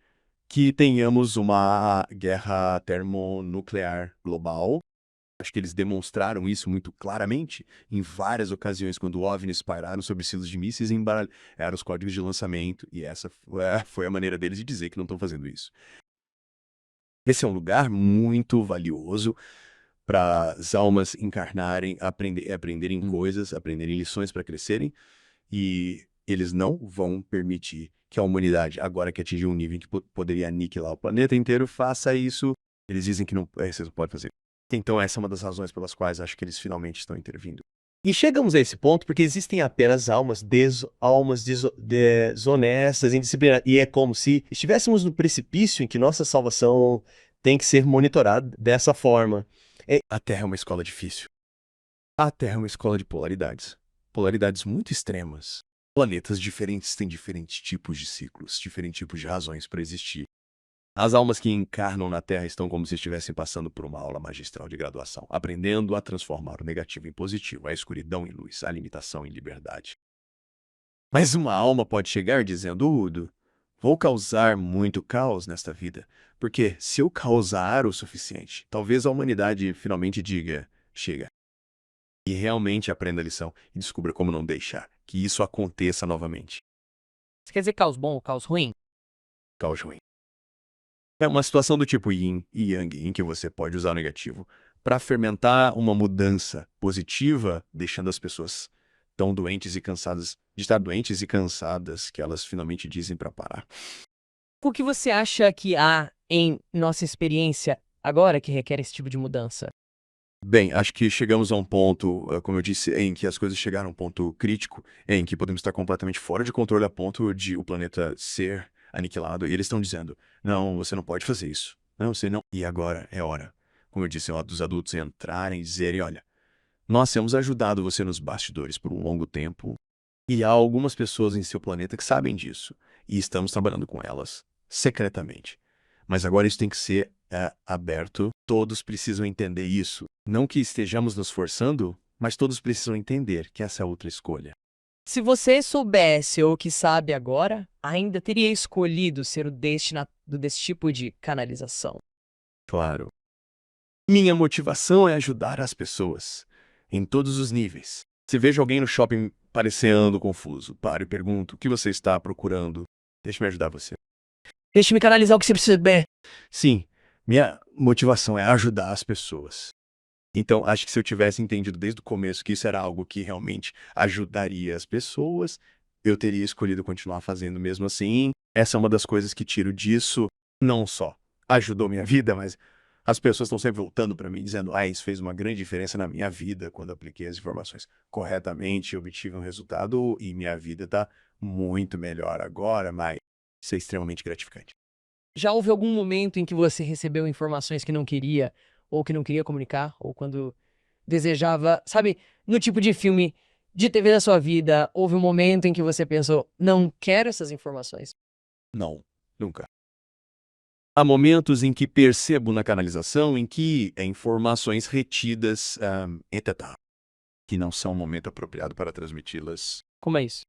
que tenhamos uma guerra termonuclear global. Acho que eles demonstraram isso muito claramente em várias ocasiões, quando OVNIs pairaram sobre silos de mísseis e embaralharam os códigos de lançamento, e essa foi a maneira deles de dizer que não estão fazendo isso. Esse é um lugar muito valioso para as almas encarnarem, aprenderem coisas, aprenderem lições para crescerem, e eles não vão permitir que a humanidade, agora que atingiu um nível em que poderia aniquilar o planeta inteiro, faça isso. Eles dizem que não, vocês não podem fazer. Então essa é uma das razões pelas quais acho que eles finalmente estão intervindo. E chegamos a esse ponto porque existem apenas almas desonestas, indisciplinadas. E é como se estivéssemos no precipício em que nossa salvação tem que ser monitorada dessa forma. A Terra é uma escola difícil. A Terra é uma escola de polaridades. polaridades muito extremas. Planetas diferentes têm diferentes tipos de ciclos, diferentes tipos de razões para existir. As almas que encarnam na Terra estão como se estivessem passando por uma aula magistral de graduação, aprendendo a transformar o negativo em positivo, a escuridão em luz, a limitação em liberdade. Mas uma alma pode chegar dizendo, Udo, vou causar muito caos nesta vida, porque se eu causar o suficiente, talvez a humanidade finalmente diga, chega. E realmente aprenda a lição e descubra como não deixar que isso aconteça novamente. Você quer dizer caos bom ou caos ruim? Caos ruim. É uma situação do tipo yin e yang, em que você pode usar o negativo para fermentar uma mudança positiva, deixando as pessoas tão doentes e cansadas, de estar doentes e cansadas, que elas finalmente dizem para parar. O que você acha que há em nossa experiência agora que requer esse tipo de mudança? Bem, acho que chegamos a um ponto, como eu disse, em que as coisas chegaram a um ponto crítico, em que podemos estar completamente fora de controle a ponto de o planeta ser aniquilado. E eles estão dizendo, não, você não pode fazer isso. Não, você não. E agora é hora, como eu disse, é hora dos adultos entrarem e dizerem, olha, nós temos ajudado você nos bastidores por um longo tempo. E há algumas pessoas em seu planeta que sabem disso. E estamos trabalhando com elas, secretamente. Mas agora isso tem que ser aberto. Todos precisam entender isso. Não que estejamos nos forçando, mas todos precisam entender que essa é outra escolha. Se você soubesse ou que sabe agora, ainda teria escolhido ser o destinado desse tipo de canalização. Claro. Minha motivação é ajudar as pessoas, em todos os níveis. Se vejo alguém no shopping parecendo confuso, paro e pergunto, o que você está procurando? Deixe-me ajudar você. Deixe-me canalizar o que você precisa saber. Sim, minha motivação é ajudar as pessoas. Então, acho que se eu tivesse entendido desde o começo que isso era algo que realmente ajudaria as pessoas, eu teria escolhido continuar fazendo mesmo assim. Essa é uma das coisas que tiro disso. Não só ajudou minha vida, mas as pessoas estão sempre voltando para mim dizendo, isso fez uma grande diferença na minha vida quando eu apliquei as informações corretamente, obtive um resultado e minha vida está muito melhor agora, mas isso é extremamente gratificante. Já houve algum momento em que você recebeu informações que não queria, ou que não queria comunicar, ou quando desejava, sabe, no tipo de filme de TV da sua vida, houve um momento em que você pensou, não quero essas informações? Não, nunca. Há momentos em que percebo na canalização em que informações retidas que não são o momento apropriado para transmiti-las. Como é isso?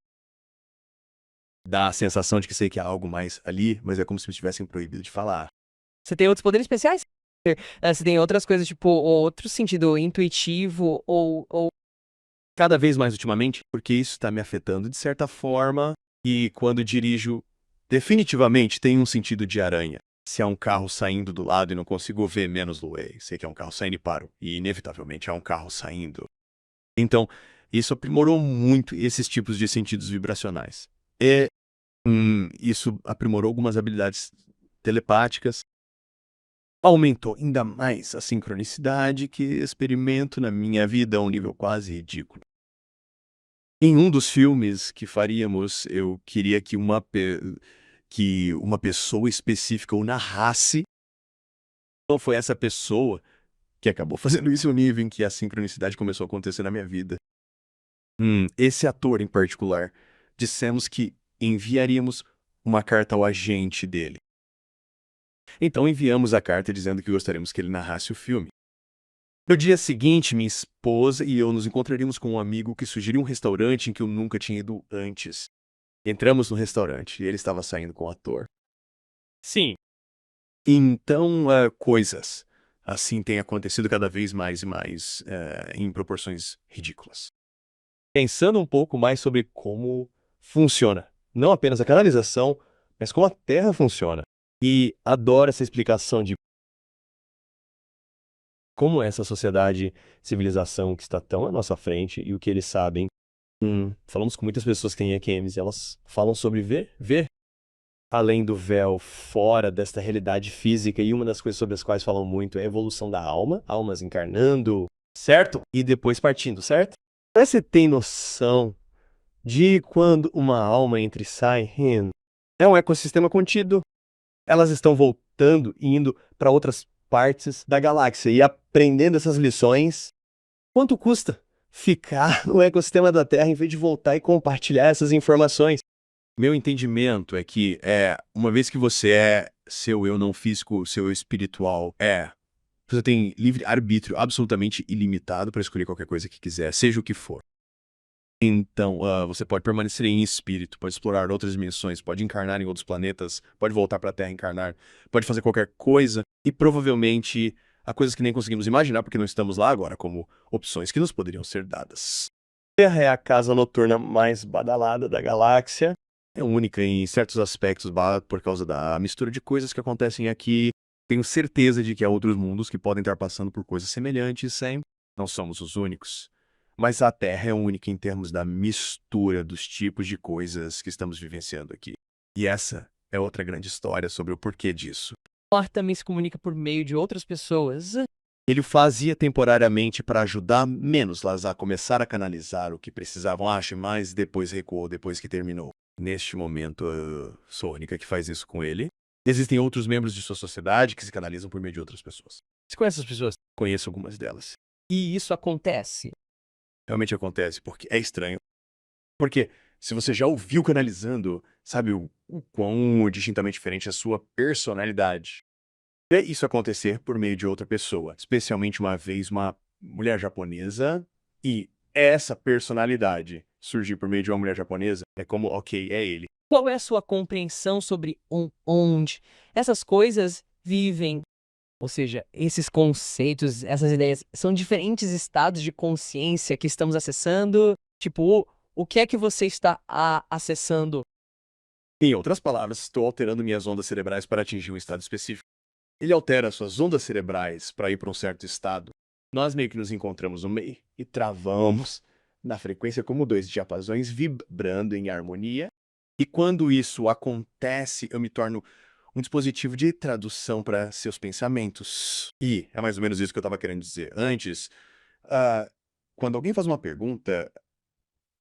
Dá a sensação de que sei que há algo mais ali, mas é como se me tivessem proibido de falar. Você tem outros poderes especiais? Você tem outras coisas, tipo, outro sentido intuitivo, ou... Cada vez mais ultimamente, porque isso está me afetando de certa forma, e quando dirijo, definitivamente tem um sentido de aranha. Se há um carro saindo do lado e não consigo ver menos do way, sei que é um carro saindo e paro, e inevitavelmente há um carro saindo. Então, isso aprimorou muito esses tipos de sentidos vibracionais. E isso aprimorou algumas habilidades telepáticas, aumentou ainda mais a sincronicidade que experimento na minha vida a um nível quase ridículo. Em um dos filmes que faríamos, eu queria que uma pessoa específica o narrasse. Então foi essa pessoa que acabou fazendo isso em um nível em que a sincronicidade começou a acontecer na minha vida. Esse ator em particular, dissemos que enviaríamos uma carta ao agente dele. Então enviamos a carta dizendo que gostaríamos que ele narrasse o filme. No dia seguinte, minha esposa e eu nos encontraríamos com um amigo que sugeriu um restaurante em que eu nunca tinha ido antes. Entramos no restaurante e ele estava saindo com o ator. Sim. Então, coisas assim têm acontecido cada vez mais e mais em proporções ridículas. Pensando um pouco mais sobre como funciona, não apenas a canalização, mas como a Terra funciona. E adoro essa explicação de como essa sociedade, civilização que está tão à nossa frente e o que eles sabem. Falamos com muitas pessoas que têm EQMs e elas falam sobre ver além do véu, fora desta realidade física, e uma das coisas sobre as quais falam muito é a evolução da alma, almas encarnando, certo? E depois partindo, certo? Você tem noção de quando uma alma entra e sai? É um ecossistema contido. Elas estão voltando e indo para outras partes da galáxia e aprendendo essas lições. Quanto custa ficar no ecossistema da Terra em vez de voltar e compartilhar essas informações. Meu entendimento é que, uma vez que você é seu eu não físico, seu eu espiritual, você tem livre arbítrio absolutamente ilimitado para escolher qualquer coisa que quiser, seja o que for. Então, você pode permanecer em espírito, pode explorar outras dimensões, pode encarnar em outros planetas, pode voltar para a Terra e encarnar, pode fazer qualquer coisa, e provavelmente há coisas que nem conseguimos imaginar porque não estamos lá agora, como opções que nos poderiam ser dadas. A Terra é a casa noturna mais badalada da galáxia. É única em certos aspectos, por causa da mistura de coisas que acontecem aqui. Tenho certeza de que há outros mundos que podem estar passando por coisas semelhantes, sem. Não somos os únicos. Mas a Terra é única em termos da mistura dos tipos de coisas que estamos vivenciando aqui. E essa é outra grande história sobre o porquê disso. O ar também se comunica por meio de outras pessoas. Ele fazia temporariamente para ajudar menos-las a começar a canalizar o que precisavam, mas depois recuou depois que terminou. Neste momento, eu sou a única que faz isso com ele. Existem outros membros de sua sociedade que se canalizam por meio de outras pessoas. Você conhece as pessoas? Conheço algumas delas. E isso acontece. Realmente acontece, porque é estranho. Porque se você já ouviu canalizando, sabe o quão distintamente diferente é a sua personalidade. Vê isso acontecer por meio de outra pessoa, especialmente uma vez uma mulher japonesa, e essa personalidade surgir por meio de uma mulher japonesa, é como, ok, é ele. Qual é a sua compreensão sobre onde essas coisas vivem? Ou seja, esses conceitos, essas ideias, são diferentes estados de consciência que estamos acessando? Tipo, o que é que você está acessando? Em outras palavras, estou alterando minhas ondas cerebrais para atingir um estado específico. Ele altera suas ondas cerebrais para ir para um certo estado. Nós meio que nos encontramos no meio e travamos na frequência como dois diapasões vibrando em harmonia. E quando isso acontece, eu me torno um dispositivo de tradução para seus pensamentos. E é mais ou menos isso que eu estava querendo dizer antes. Quando alguém faz uma pergunta,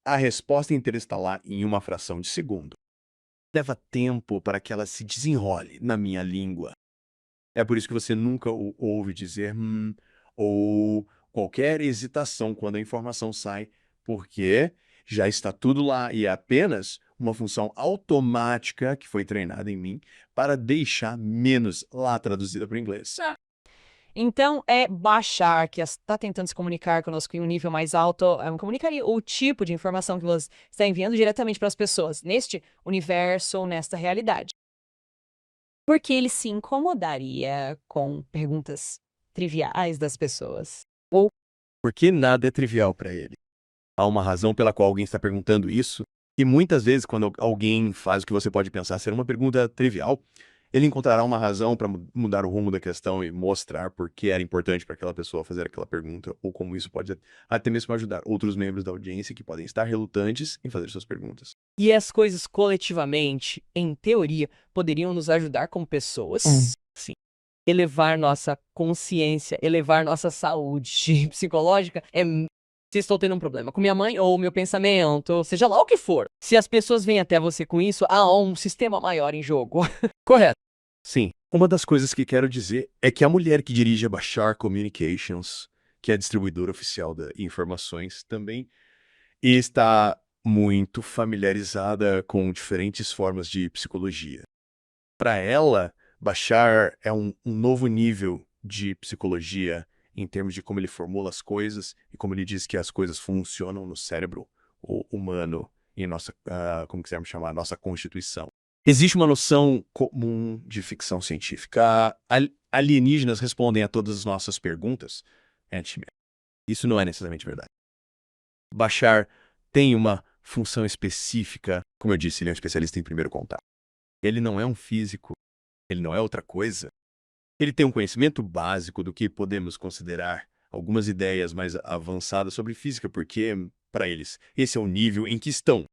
a resposta inteira está lá em uma fração de segundo. Leva tempo para que ela se desenrole na minha língua. É por isso que você nunca ouve dizer ou qualquer hesitação quando a informação sai, porque já está tudo lá e é apenas uma função automática que foi treinada em mim para deixar menos lá traduzida para o inglês. Então, é Bashar que está tentando se comunicar conosco em um nível mais alto, comunicaria o tipo de informação que você está enviando diretamente para as pessoas, neste universo ou nesta realidade. Porque ele se incomodaria com perguntas triviais das pessoas. Porque nada é trivial para ele. Há uma razão pela qual alguém está perguntando isso, e muitas vezes, quando alguém faz o que você pode pensar ser uma pergunta trivial, ele encontrará uma razão para mudar o rumo da questão e mostrar por que era importante para aquela pessoa fazer aquela pergunta, ou como isso pode até mesmo ajudar outros membros da audiência que podem estar relutantes em fazer suas perguntas. E as coisas coletivamente, em teoria, poderiam nos ajudar como pessoas? Sim. Elevar nossa consciência, elevar nossa saúde psicológica se estou tendo um problema com minha mãe ou meu pensamento, seja lá o que for. Se as pessoas vêm até você com isso, há um sistema maior em jogo. Correto. Sim. Uma das coisas que quero dizer é que a mulher que dirige a Bashar Communications, que é a distribuidora oficial de informações, também está muito familiarizada com diferentes formas de psicologia. Para ela, Bashar é um novo nível de psicologia em termos de como ele formula as coisas e como ele diz que as coisas funcionam no cérebro humano e nossa, como quisermos chamar, nossa constituição. Existe uma noção comum de ficção científica. Alienígenas respondem a todas as nossas perguntas. Isso não é necessariamente verdade. Bashar tem uma função específica. Como eu disse, ele é um especialista em primeiro contato. Ele não é um físico. Ele não é outra coisa. Ele tem um conhecimento básico do que podemos considerar algumas ideias mais avançadas sobre física, porque, para eles, esse é o nível em que estão.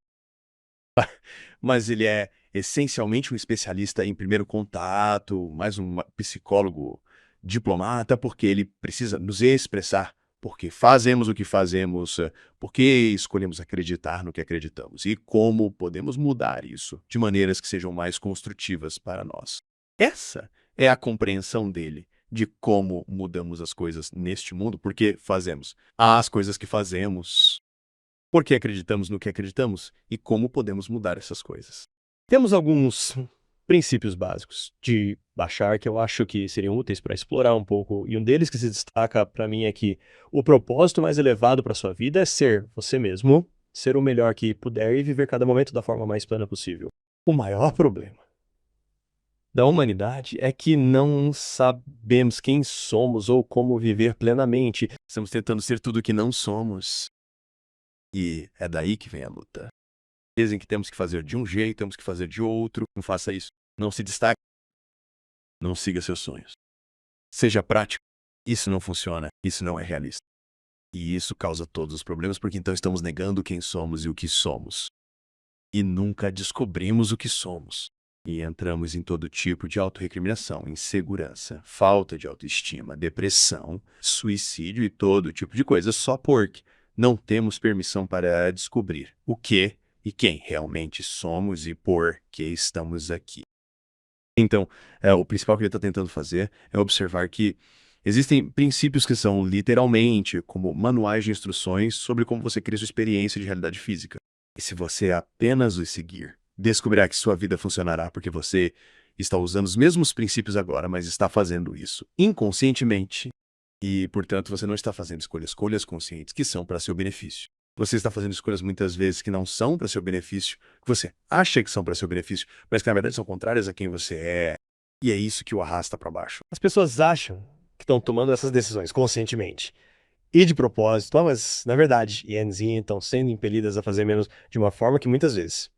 Mas ele é essencialmente um especialista em primeiro contato, mais um psicólogo diplomata, porque ele precisa nos expressar porque fazemos o que fazemos, porque escolhemos acreditar no que acreditamos e como podemos mudar isso de maneiras que sejam mais construtivas para nós. Essa é a compreensão dele de como mudamos as coisas neste mundo, porque fazemos as coisas que fazemos, porque acreditamos no que acreditamos e como podemos mudar essas coisas. Temos alguns princípios básicos de Bashar que eu acho que seriam úteis para explorar um pouco, e um deles que se destaca para mim é que o propósito mais elevado para sua vida é ser você mesmo, ser o melhor que puder e viver cada momento da forma mais plena possível. O maior problema da humanidade é que não sabemos quem somos ou como viver plenamente. Estamos tentando ser tudo o que não somos. E é daí que vem a luta. Dizem que temos que fazer de um jeito, temos que fazer de outro. Não faça isso. Não se destaque. Não siga seus sonhos. Seja prático. Isso não funciona. Isso não é realista. E isso causa todos os problemas, porque então estamos negando quem somos e o que somos. E nunca descobrimos o que somos. E entramos em todo tipo de autorrecriminação, insegurança, falta de autoestima, depressão, suicídio e todo tipo de coisa só porque não temos permissão para descobrir o que e quem realmente somos e por que estamos aqui. Então, o principal que ele está tentando fazer é observar que existem princípios que são literalmente como manuais de instruções sobre como você cria sua experiência de realidade física. E se você apenas os seguir, descobrirá que sua vida funcionará porque você está usando os mesmos princípios agora, mas está fazendo isso inconscientemente. E, portanto, você não está fazendo escolhas conscientes que são para seu benefício. Você está fazendo escolhas muitas vezes que não são para seu benefício, que você acha que são para seu benefício, mas que na verdade são contrárias a quem você é. E é isso que o arrasta para baixo. As pessoas acham que estão tomando essas decisões conscientemente e de propósito, mas na verdade, estão sendo impelidas a fazer menos de uma forma que muitas vezes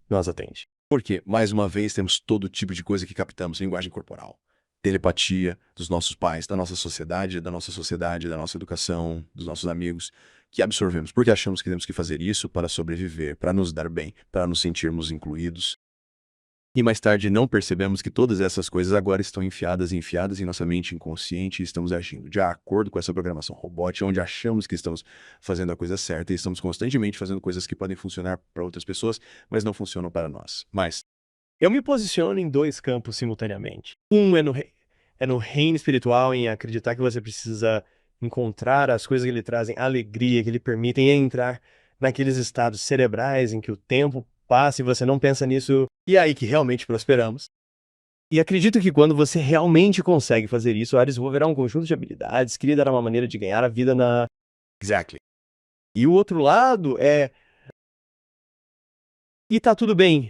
não as atende. Porque, mais uma vez, temos todo tipo de coisa que captamos, linguagem corporal, telepatia dos nossos pais, da nossa sociedade, da nossa educação, dos nossos amigos, que absorvemos, porque achamos que temos que fazer isso para sobreviver, para nos dar bem, para nos sentirmos incluídos. E mais tarde não percebemos que todas essas coisas agora estão enfiadas em nossa mente inconsciente e estamos agindo de acordo com essa programação robótica, onde achamos que estamos fazendo a coisa certa e estamos constantemente fazendo coisas que podem funcionar para outras pessoas, mas não funcionam para nós. Mas eu me posiciono em dois campos simultaneamente. Um é no reino espiritual, em acreditar que você precisa encontrar as coisas que lhe trazem alegria, que lhe permitem entrar naqueles estados cerebrais em que o tempo passa e você não pensa nisso, e é aí que realmente prosperamos. E acredito que quando você realmente consegue fazer isso, Ares desenvolverá um conjunto de habilidades que lhe dará uma maneira de ganhar a vida na... Exactly. E o outro lado é... E tá tudo bem,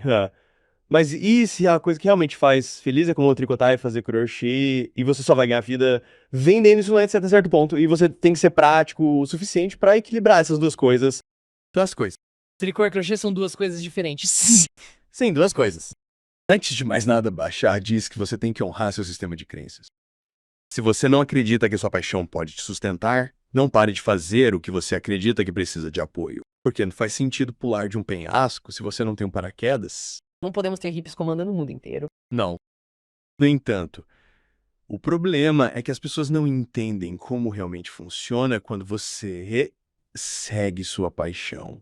mas e se a coisa que realmente faz feliz é como tricotar e fazer crochê, e você só vai ganhar vida vendendo isso até certo ponto, e você tem que ser prático o suficiente para equilibrar essas duas coisas. Duas coisas. Tricô e crochê são duas coisas diferentes. Sim, duas coisas. Antes de mais nada, Bashar diz que você tem que honrar seu sistema de crenças. Se você não acredita que sua paixão pode te sustentar, não pare de fazer o que você acredita que precisa de apoio. Porque não faz sentido pular de um penhasco se você não tem um paraquedas. Não podemos ter hippies comandando o mundo inteiro. Não. No entanto, o problema é que as pessoas não entendem como realmente funciona quando você segue sua paixão.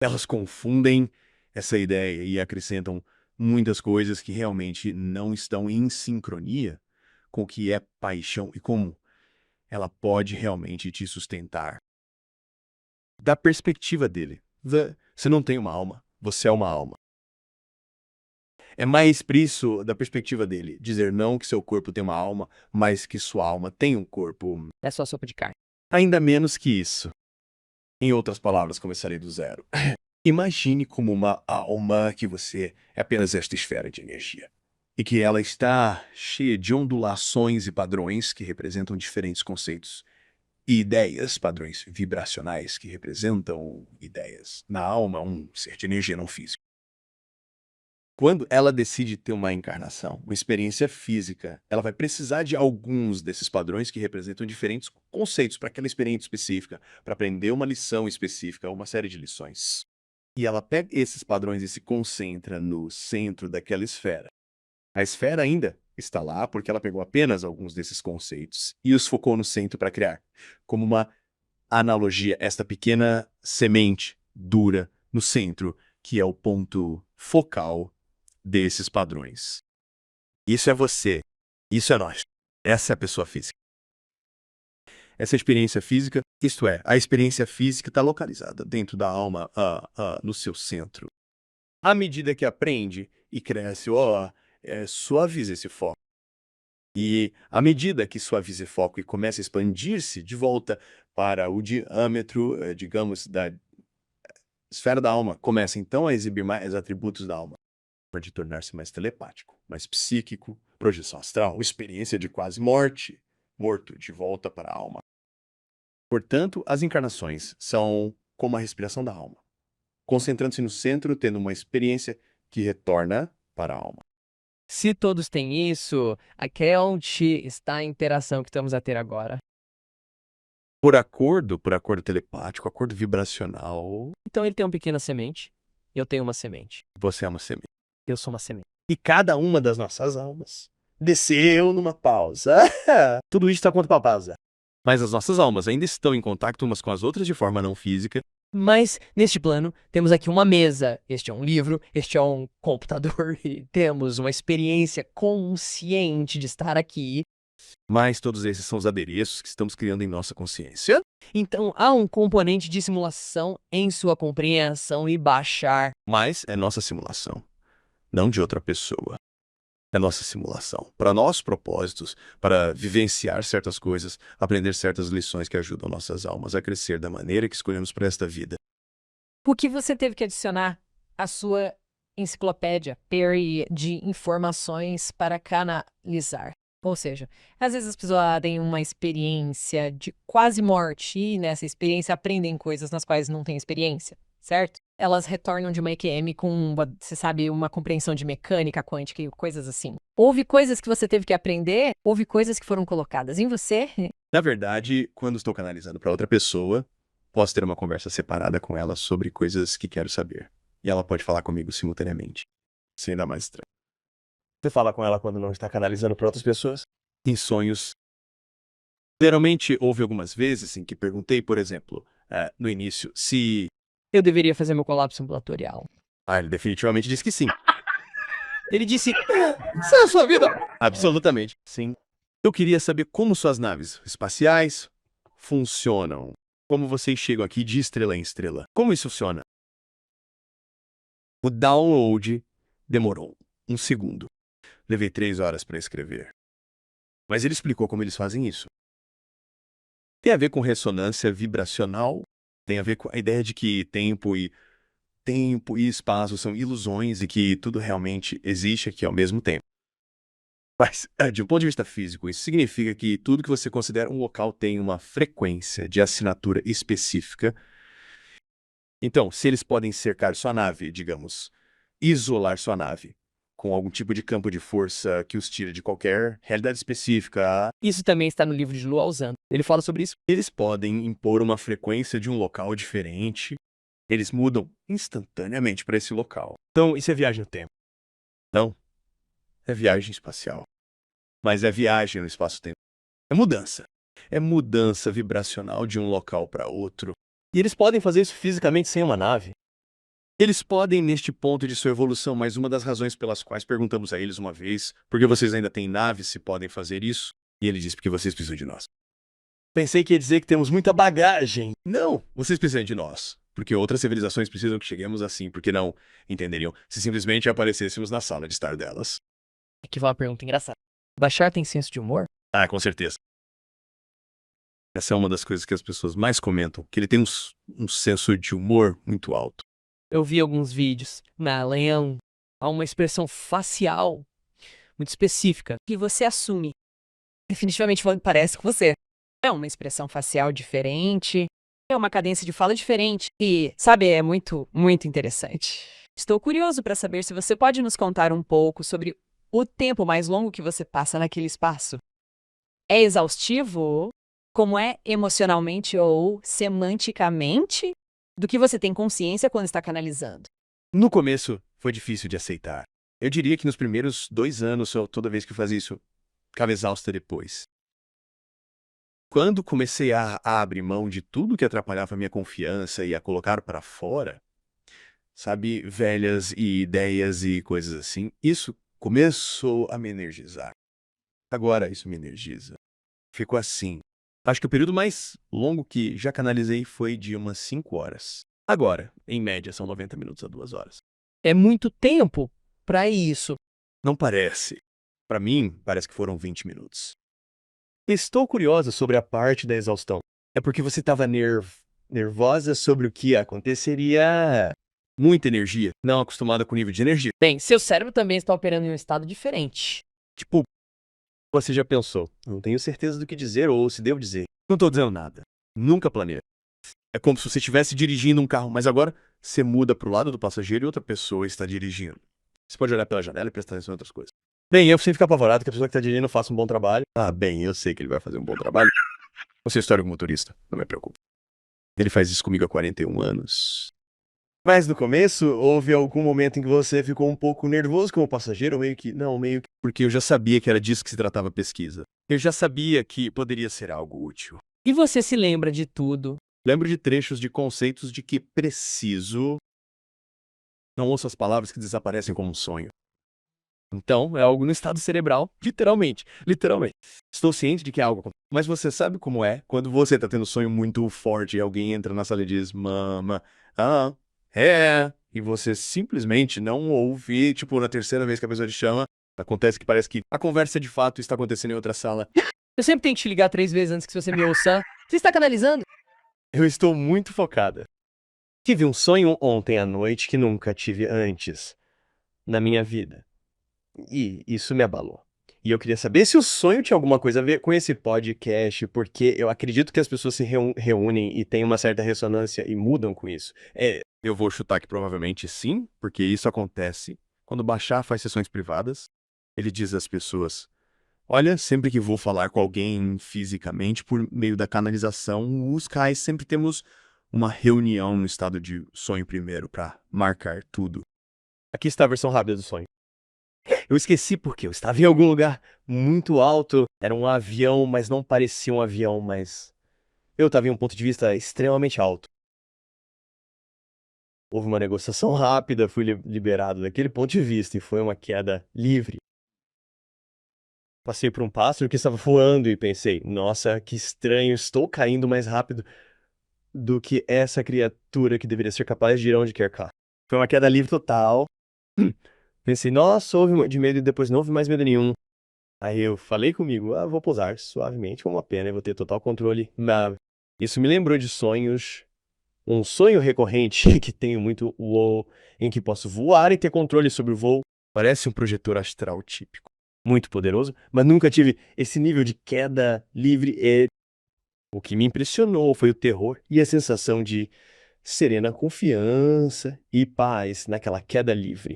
Elas confundem essa ideia e acrescentam muitas coisas que realmente não estão em sincronia com o que é paixão e como ela pode realmente te sustentar. Da perspectiva dele, você não tem uma alma, você é uma alma. É mais por isso, da perspectiva dele, dizer não que seu corpo tem uma alma, mas que sua alma tem um corpo. É só sopa de carne. Ainda menos que isso. Em outras palavras, começarei do zero. Imagine como uma alma que você é apenas esta esfera de energia. E que ela está cheia de ondulações e padrões que representam diferentes conceitos. E ideias, padrões vibracionais que representam ideias. Na alma, um ser de energia não física. Quando ela decide ter uma encarnação, uma experiência física, ela vai precisar de alguns desses padrões que representam diferentes conceitos para aquela experiência específica, para aprender uma lição específica, uma série de lições. E ela pega esses padrões e se concentra no centro daquela esfera. A esfera ainda está lá porque ela pegou apenas alguns desses conceitos e os focou no centro para criar, como uma analogia, esta pequena semente dura no centro, que é o ponto focal desses padrões. Isso é você. Isso é nós. Essa é a pessoa física. Essa experiência física, isto é, a experiência física está localizada dentro da alma, no seu centro. À medida que aprende e cresce, suaviza esse foco. E à medida que suaviza esse foco e começa a expandir-se de volta para o diâmetro, digamos, da esfera da alma, começa então a exibir mais atributos da alma, de tornar-se mais telepático, mais psíquico, projeção astral, experiência de quase morte, morto de volta para a alma. Portanto, as encarnações são como a respiração da alma, concentrando-se no centro, tendo uma experiência que retorna para a alma. Se todos têm isso, aonde está a interação que estamos a ter agora? Por acordo telepático, acordo vibracional, Então ele tem uma pequena semente, eu tenho uma semente. você é uma semente. Eu sou uma semente. E cada uma das nossas almas desceu numa pausa. Tudo isso está quanto para pausa. Mas as nossas almas ainda estão em contato umas com as outras de forma não física. Mas, neste plano, temos aqui uma mesa, este é um livro, este é um computador, e temos uma experiência consciente de estar aqui. Mas todos esses são os adereços que estamos criando em nossa consciência. Então, há um componente de simulação em sua compreensão e baixar. Mas é nossa simulação, não de outra pessoa. É nossa simulação. Para nossos propósitos, para vivenciar certas coisas, aprender certas lições que ajudam nossas almas a crescer da maneira que escolhemos para esta vida. O que você teve que adicionar à sua enciclopédia Perry de informações para canalizar? Ou seja, às vezes as pessoas têm uma experiência de quase morte e nessa experiência aprendem coisas nas quais não têm experiência, certo? Elas retornam de uma EQM com, você sabe, uma compreensão de mecânica quântica e coisas assim. Houve coisas que você teve que aprender, houve coisas que foram colocadas em você. Na verdade, quando estou canalizando para outra pessoa, posso ter uma conversa separada com ela sobre coisas que quero saber. E ela pode falar comigo simultaneamente. Isso ainda mais estranho. Você fala com ela quando não está canalizando para outras pessoas? Em sonhos. Geralmente, houve algumas vezes em que perguntei, por exemplo, no início, se... Eu deveria fazer meu colapso ambulatorial. Ele definitivamente disse que sim. Ele disse, essa é a sua vida. Absolutamente, sim. Eu queria saber como suas naves espaciais funcionam. Como vocês chegam aqui de estrela em estrela. Como isso funciona? O download demorou 1 segundo. Levei 3 horas para escrever. Mas ele explicou como eles fazem isso. Tem a ver com ressonância vibracional, tem a ver com a ideia de que tempo e espaço são ilusões e que tudo realmente existe aqui ao mesmo tempo. Mas, de um ponto de vista físico, isso significa que tudo que você considera um local tem uma frequência de assinatura específica. Então, se eles podem cercar sua nave, digamos, isolar sua nave, com algum tipo de campo de força que os tira de qualquer realidade específica, Isso também está no livro de Lu Alzan. Ele fala sobre isso. eles podem impor uma frequência de um local diferente. Eles mudam instantaneamente para esse local. Então, isso é viagem no tempo. Não. É viagem espacial. Mas é viagem no espaço-tempo. É mudança. É mudança vibracional de um local para outro. E eles podem fazer isso fisicamente sem uma nave. Eles podem neste ponto de sua evolução, mas uma das razões pelas quais perguntamos a eles uma vez, porque vocês ainda têm naves se podem fazer isso? E ele disse porque vocês precisam de nós. Pensei que ia dizer que temos muita bagagem. Não, vocês precisam de nós. Porque outras civilizações precisam que cheguemos assim, porque não entenderiam se simplesmente aparecêssemos na sala de estar delas. Aqui vai uma pergunta engraçada. Bashar tem senso de humor? Com certeza. Essa é uma das coisas que as pessoas mais comentam, que ele tem um senso de humor muito alto. Eu vi alguns vídeos. Na Leão, há uma expressão facial muito específica. Que você assume. Definitivamente parece com você. É uma expressão facial diferente, é uma cadência de fala diferente e, sabe, é muito, muito interessante. Estou curioso para saber se você pode nos contar um pouco sobre o tempo mais longo que você passa naquele espaço. É exaustivo? Como é emocionalmente ou semanticamente? Do que você tem consciência quando está canalizando? No começo, foi difícil de aceitar. Eu diria que nos primeiros 2 anos, toda vez que eu fazia isso, ficava exausta depois. Quando comecei a abrir mão de tudo que atrapalhava a minha confiança e a colocar para fora, sabe, velhas ideias e coisas assim, isso começou a me energizar. Agora isso me energiza. Ficou assim. Acho que o período mais longo que já canalizei foi de umas 5 horas. Agora, em média, são 90 minutos a 2 horas. É muito tempo pra isso. Não parece. Pra mim, parece que foram 20 minutos. Estou curiosa sobre a parte da exaustão. É porque você estava nervosa sobre o que aconteceria. Muita energia, não acostumada com o nível de energia. Bem, seu cérebro também está operando em um estado diferente. Tipo, Você já pensou? Não tenho certeza do que dizer ou se devo dizer. não tô dizendo nada. Nunca planeja. É como se você estivesse dirigindo um carro, mas agora você muda pro lado do passageiro e outra pessoa está dirigindo. Você pode olhar pela janela e prestar atenção em outras coisas. Bem, eu sempre fico apavorado que a pessoa que está dirigindo faça um bom trabalho. Ah, bem, eu sei que ele vai fazer um bom trabalho. Você é histórico motorista, não me preocupe. Ele faz isso comigo há 41 anos. Mas no começo, houve algum momento em que você ficou um pouco nervoso como passageiro, ou meio que... Não, meio que... Porque eu já sabia que era disso que se tratava a pesquisa. Eu já sabia que poderia ser algo útil. E você se lembra de tudo. Lembro de trechos de conceitos de que preciso. Não ouço as palavras que desaparecem como um sonho. Então, é algo no estado cerebral, literalmente. Estou ciente de que é algo acontece. Mas você sabe como é quando você tá tendo um sonho muito forte e alguém entra na sala e diz, mama, e você simplesmente não ouve, tipo, na terceira vez que a pessoa te chama, acontece que parece que a conversa de fato está acontecendo em outra sala. Eu sempre tento te ligar 3 vezes antes que você me ouça. Você está canalizando? Eu estou muito focada. Tive um sonho ontem à noite que nunca tive antes na minha vida. E isso me abalou. E eu queria saber se o sonho tinha alguma coisa a ver com esse podcast, porque eu acredito que as pessoas se reúnem e têm uma certa ressonância e mudam com isso. Eu vou chutar que provavelmente sim, porque isso acontece quando o Bashar faz sessões privadas. Ele diz às pessoas, olha, sempre que vou falar com alguém fisicamente por meio da canalização, os cais sempre temos uma reunião no estado de sonho primeiro para marcar tudo. Aqui está a versão rápida do sonho. Eu esqueci porque eu estava em algum lugar muito alto. Era um avião, mas não parecia um avião, mas eu estava em um ponto de vista extremamente alto. Houve uma negociação rápida, fui liberado daquele ponto de vista e foi uma queda livre. Passei por um pássaro que estava voando e pensei, nossa, que estranho, estou caindo mais rápido do que essa criatura que deveria ser capaz de ir onde quer cá. Foi uma queda livre total. Pensei, nossa, houve de medo e depois não houve mais medo nenhum. Aí eu falei comigo, vou pousar suavemente como uma pena e vou ter total controle. Mas isso me lembrou de sonhos. Um sonho recorrente que tenho muito, em que posso voar e ter controle sobre o voo. Parece um projetor astral típico. Muito poderoso, mas nunca tive esse nível de queda livre e... O que me impressionou foi o terror e a sensação de serena confiança e paz naquela queda livre.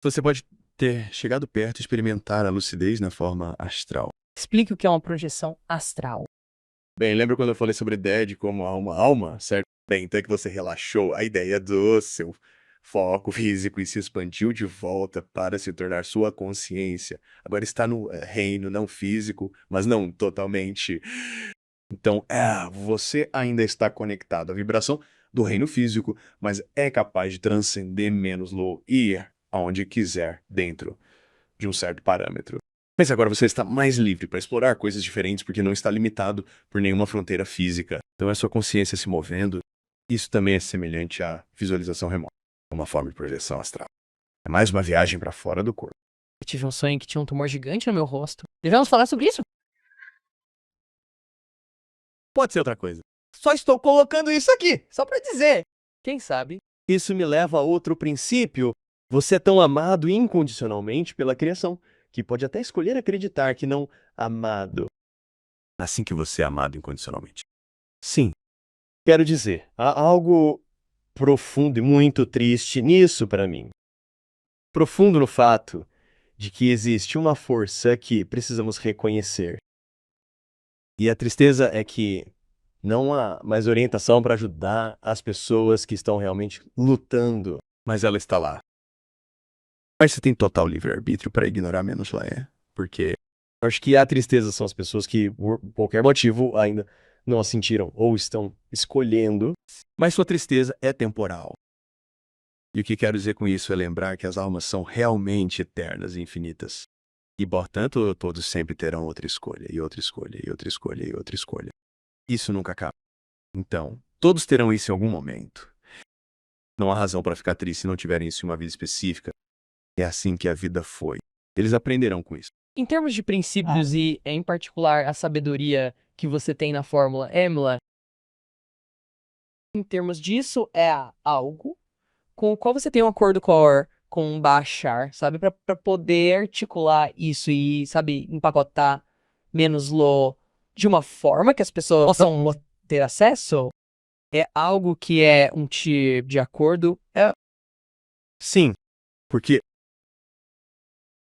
Você pode ter chegado perto e experimentar a lucidez na forma astral. Explique o que é uma projeção astral. Bem, lembra quando eu falei sobre a ideia de como há uma alma, certo? Bem, então é que você relaxou a ideia do seu foco físico e se expandiu de volta para se tornar sua consciência. Agora está no reino não físico, mas não totalmente. Então, você ainda está conectado à vibração do reino físico, mas é capaz de transcender menos-lo e ir aonde quiser dentro de um certo parâmetro. Mas agora você está mais livre para explorar coisas diferentes porque não está limitado por nenhuma fronteira física. Então é sua consciência se movendo. Isso também é semelhante à visualização remota, uma forma de projeção astral. É mais uma viagem para fora do corpo. Eu tive um sonho que tinha um tumor gigante no meu rosto. Devemos falar sobre isso? Pode ser outra coisa. Só estou colocando isso aqui, só para dizer. Quem sabe? Isso me leva a outro princípio. Você é tão amado incondicionalmente pela criação, que pode até escolher acreditar que não amado. Assim que você é amado incondicionalmente. Sim. Quero dizer, há algo profundo e muito triste nisso para mim. Profundo no fato de que existe uma força que precisamos reconhecer. E a tristeza é que não há mais orientação para ajudar as pessoas que estão realmente lutando. Mas ela está lá. Mas você tem total livre-arbítrio para ignorar menos lá, porque eu acho que a tristeza são as pessoas que, por qualquer motivo, ainda não a sentiram ou estão escolhendo. Mas sua tristeza é temporal. E o que quero dizer com isso é lembrar que as almas são realmente eternas e infinitas. E, portanto, todos sempre terão outra escolha, e outra escolha, e outra escolha, e outra escolha. Isso nunca acaba. Então, todos terão isso em algum momento. Não há razão para ficar triste se não tiverem isso em uma vida específica. É assim que a vida foi. Eles aprenderão com isso. Em termos de princípios e, em particular, a sabedoria que você tem na fórmula Emila, em termos disso, é algo com o qual você tem um acordo com Bashar, sabe? Pra poder articular isso e, sabe, empacotar menos-lo de uma forma que as pessoas possam ter acesso. É algo que é um tipo de acordo. Sim, porque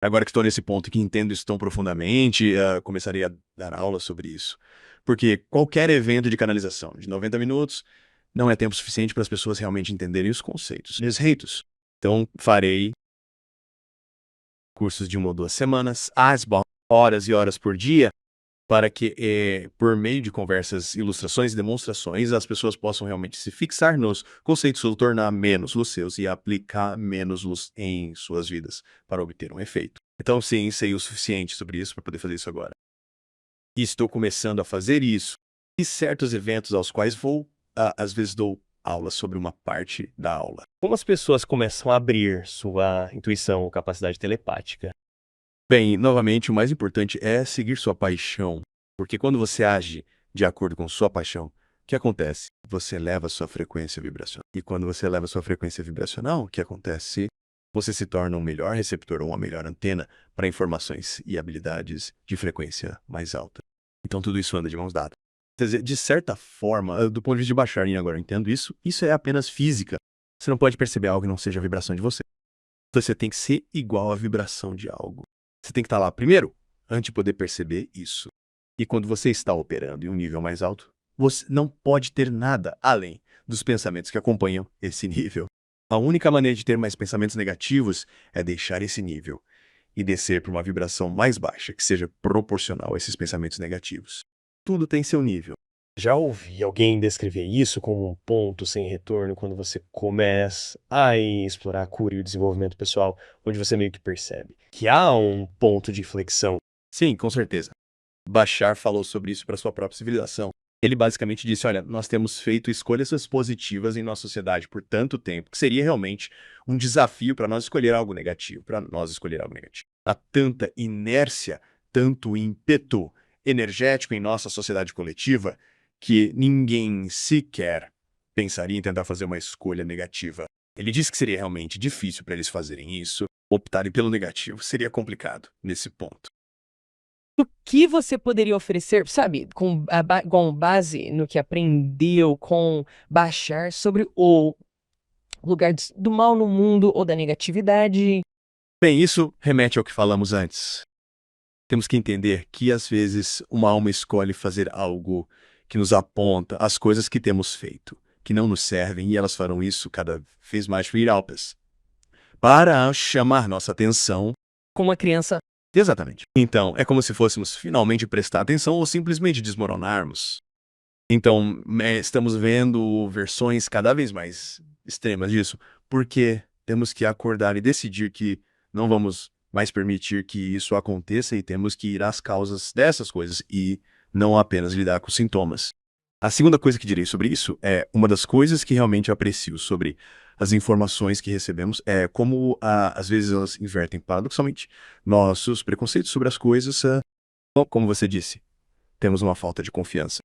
agora que estou nesse ponto e que entendo isso tão profundamente, começarei a dar aula sobre isso. Porque qualquer evento de canalização de 90 minutos não é tempo suficiente para as pessoas realmente entenderem os conceitos desreitos. Então, farei cursos de 1 ou 2 semanas, horas e horas por dia, para que, por meio de conversas, ilustrações e demonstrações, as pessoas possam realmente se fixar nos conceitos ou tornar menos-los seus e aplicar menos-los em suas vidas para obter um efeito. Então, sim, sei o suficiente sobre isso para poder fazer isso agora. E estou começando a fazer isso. E certos eventos aos quais vou, às vezes dou aula sobre uma parte da aula. Como as pessoas começam a abrir sua intuição ou capacidade telepática? Bem, novamente, o mais importante é seguir sua paixão, porque quando você age de acordo com sua paixão, o que acontece? Você eleva sua frequência vibracional. E quando você eleva sua frequência vibracional, o que acontece? Você se torna um melhor receptor ou uma melhor antena para informações e habilidades de frequência mais alta. Então tudo isso anda de mãos dadas. Quer dizer, de certa forma, do ponto de vista de Bacharin, agora eu entendo isso é apenas física. Você não pode perceber algo que não seja a vibração de você. Você tem que ser igual à vibração de algo. Você tem que estar lá primeiro, antes de poder perceber isso. E quando você está operando em um nível mais alto, você não pode ter nada além dos pensamentos que acompanham esse nível. A única maneira de ter mais pensamentos negativos é deixar esse nível e descer para uma vibração mais baixa, que seja proporcional a esses pensamentos negativos. Tudo tem seu nível. Já ouvi alguém descrever isso como um ponto sem retorno quando você começa a explorar a cura e o desenvolvimento pessoal, onde você meio que percebe que há um ponto de inflexão. Sim, com certeza. Bashar falou sobre isso para sua própria civilização. Ele basicamente disse, olha, nós temos feito escolhas positivas em nossa sociedade por tanto tempo, que seria realmente um desafio para nós escolher algo negativo, Há tanta inércia, tanto ímpeto energético em nossa sociedade coletiva, que ninguém sequer pensaria em tentar fazer uma escolha negativa. Ele disse que seria realmente difícil para eles fazerem isso, optarem pelo negativo. Seria complicado nesse ponto. O que você poderia oferecer, sabe, com base no que aprendeu com Bashar sobre o lugar do mal no mundo ou da negatividade? Bem, isso remete ao que falamos antes. Temos que entender que, às vezes, uma alma escolhe fazer algo que nos aponta as coisas que temos feito, que não nos servem, e elas farão isso cada vez mais viralpas, para chamar nossa atenção. Como uma criança. Exatamente. Então, é como se fôssemos finalmente prestar atenção ou simplesmente desmoronarmos. Então, estamos vendo versões cada vez mais extremas disso, porque temos que acordar e decidir que não vamos mais permitir que isso aconteça e temos que ir às causas dessas coisas e não apenas lidar com os sintomas. A segunda coisa que direi sobre isso é uma das coisas que realmente aprecio sobre as informações que recebemos é como, às vezes, elas invertem paradoxalmente nossos preconceitos sobre as coisas. Como você disse, temos uma falta de confiança.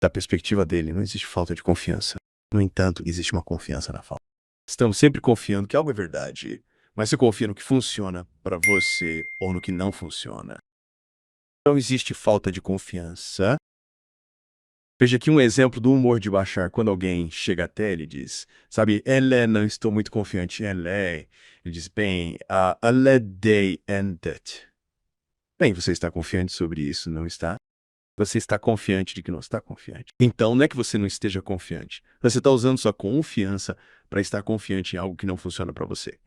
Da perspectiva dele, não existe falta de confiança. No entanto, existe uma confiança na falta. Estamos sempre confiando que algo é verdade, mas você confia no que funciona para você ou no que não funciona. Não existe falta de confiança. Veja aqui um exemplo do humor de Bashar. Quando alguém chega até ele e diz, sabe, não estou muito confiante. Ele diz, bem, a day ended. Bem, você está confiante sobre isso, não está? Você está confiante de que não está confiante. Então, não é que você não esteja confiante. Você está usando sua confiança para estar confiante em algo que não funciona para você.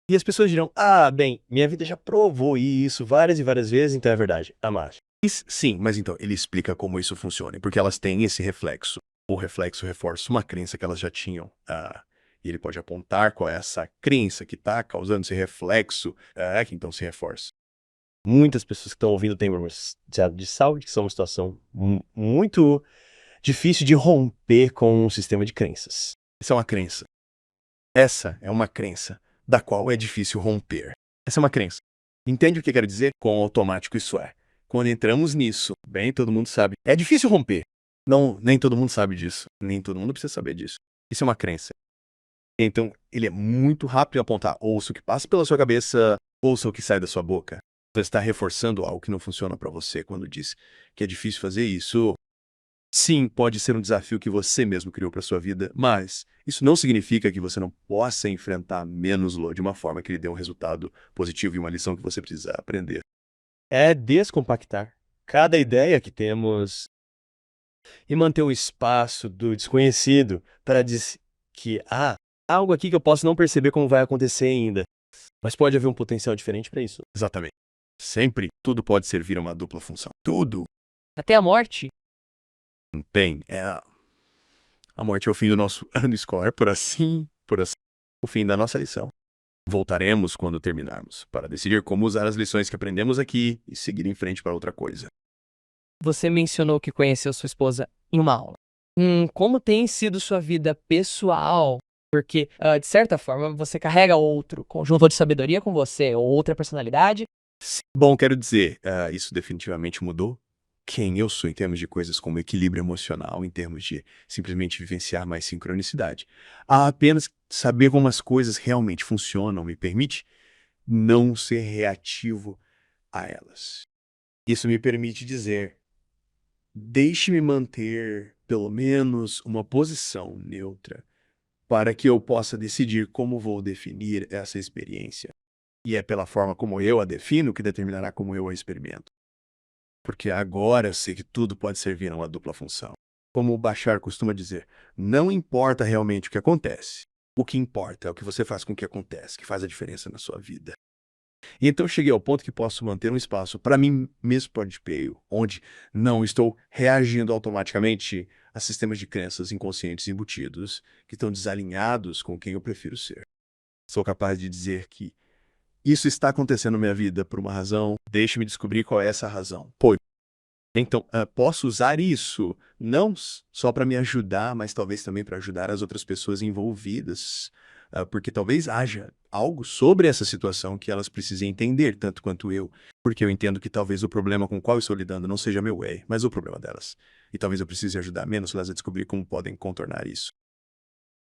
E as pessoas dirão, bem, minha vida já provou isso várias e várias vezes, então é verdade. Mas sim, mas então ele explica como isso funciona, porque elas têm esse reflexo. O reflexo reforça uma crença que elas já tinham. E ele pode apontar qual é essa crença que está causando esse reflexo, que então se reforça. Muitas pessoas que estão ouvindo têm problemas de saúde, que são uma situação muito difícil de romper com um sistema de crenças. Essa é uma crença. Essa é uma crença da qual é difícil romper. Essa é uma crença. Entende o que eu quero dizer? Quão automático isso é. Quando entramos nisso, bem, todo mundo sabe. É difícil romper. Não, nem todo mundo sabe disso. Nem todo mundo precisa saber disso. Isso é uma crença. Então, ele é muito rápido em apontar. Ouça o que passa pela sua cabeça, ouça o que sai da sua boca. Você está reforçando algo que não funciona para você quando diz que é difícil fazer isso. Sim, pode ser um desafio que você mesmo criou para sua vida, mas isso não significa que você não possa enfrentar menos-lo de uma forma que lhe dê um resultado positivo e uma lição que você precisa aprender. É descompactar cada ideia que temos e manter o espaço do desconhecido para dizer que há algo aqui que eu posso não perceber como vai acontecer ainda, mas pode haver um potencial diferente para isso. Exatamente. Sempre, tudo pode servir a uma dupla função. Tudo. Até a morte. Bem, a morte é o fim do nosso ano escolar, por assim, o fim da nossa lição. Voltaremos quando terminarmos, para decidir como usar as lições que aprendemos aqui e seguir em frente para outra coisa. Você mencionou que conheceu sua esposa em uma aula. Como tem sido sua vida pessoal? Porque, de certa forma, você carrega outro conjunto de sabedoria com você, ou outra personalidade. Bom, quero dizer, isso definitivamente mudou quem eu sou em termos de coisas como equilíbrio emocional, em termos de simplesmente vivenciar mais sincronicidade. Apenas saber como as coisas realmente funcionam me permite não ser reativo a elas. Isso me permite dizer, deixe-me manter pelo menos uma posição neutra para que eu possa decidir como vou definir essa experiência. E é pela forma como eu a defino que determinará como eu a experimento. Porque agora eu sei que tudo pode servir a uma dupla função. Como o Bashar costuma dizer, não importa realmente o que acontece. O que importa é o que você faz com o que acontece, que faz a diferença na sua vida. E então cheguei ao ponto que posso manter um espaço para mim mesmo participio, onde não estou reagindo automaticamente a sistemas de crenças inconscientes embutidos que estão desalinhados com quem eu prefiro ser. Sou capaz de dizer que isso está acontecendo na minha vida por uma razão, deixe-me descobrir qual é essa razão. Então, posso usar isso não só para me ajudar, mas talvez também para ajudar as outras pessoas envolvidas, porque talvez haja algo sobre essa situação que elas precisem entender, tanto quanto eu, porque eu entendo que talvez o problema com o qual eu estou lidando não seja meu mas o problema delas. E talvez eu precise ajudar menos elas a descobrir como podem contornar isso.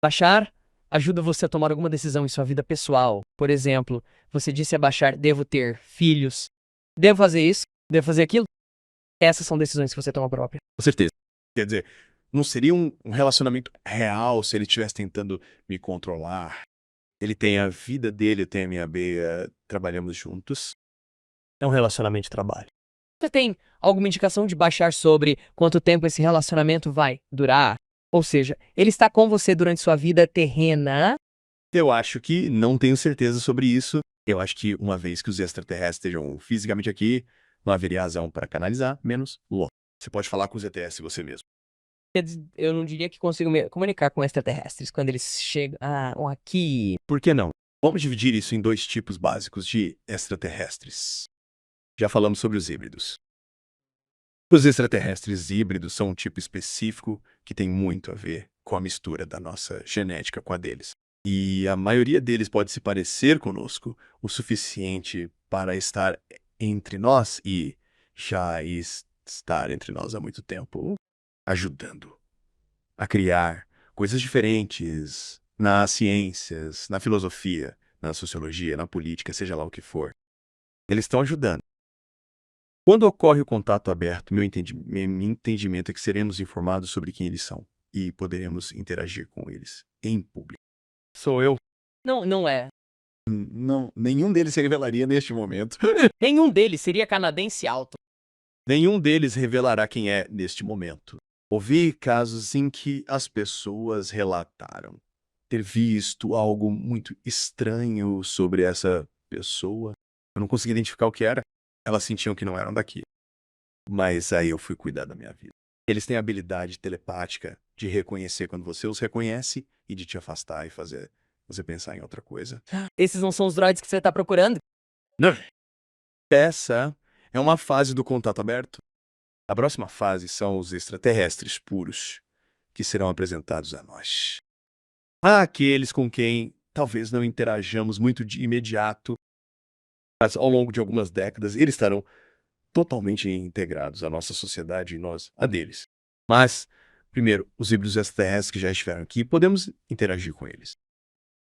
Bashar ajuda você a tomar alguma decisão em sua vida pessoal. Por exemplo, você disse a Bashar, devo ter filhos, devo fazer isso, devo fazer aquilo. Essas são decisões que você toma própria. Com certeza. Quer dizer, não seria um relacionamento real se ele estivesse tentando me controlar. Ele tem a vida dele, eu tenho a minha beia, trabalhamos juntos. É um relacionamento de trabalho. Você tem alguma indicação de Bashar sobre quanto tempo esse relacionamento vai durar? Ou seja, ele está com você durante sua vida terrena? Eu acho que não tenho certeza sobre isso. Eu acho que uma vez que os extraterrestres estejam fisicamente aqui, não haveria razão para canalizar, menos lo. Você pode falar com os ETS você mesmo. Eu não diria que consigo me comunicar com extraterrestres quando eles chegam aqui. Por que não? Vamos dividir isso em dois tipos básicos de extraterrestres. Já falamos sobre os híbridos. Os extraterrestres híbridos são um tipo específico que tem muito a ver com a mistura da nossa genética com a deles. E a maioria deles pode se parecer conosco o suficiente para estar entre nós e já estar entre nós há muito tempo, ajudando a criar coisas diferentes nas ciências, na filosofia, na sociologia, na política, seja lá o que for. Eles estão ajudando. Quando ocorre o contato aberto, meu entendimento é que seremos informados sobre quem eles são e poderemos interagir com eles em público. Sou eu? Não é. Não, nenhum deles se revelaria neste momento. Nenhum deles seria canadense alto. Nenhum deles revelará quem é neste momento. Ouvi casos em que as pessoas relataram ter visto algo muito estranho sobre essa pessoa. Eu não consegui identificar o que era. Elas sentiam que não eram daqui. Mas aí eu fui cuidar da minha vida. Eles têm a habilidade telepática de reconhecer quando você os reconhece e de te afastar e fazer você pensar em outra coisa. Esses não são os droids que você está procurando? Não. Essa é uma fase do contato aberto. A próxima fase são os extraterrestres puros, que serão apresentados a nós. Há aqueles com quem talvez não interajamos muito de imediato, mas ao longo de algumas décadas eles estarão totalmente integrados à nossa sociedade e nós a deles. Mas, primeiro, os híbridos extraterrestres que já estiveram aqui, podemos interagir com eles.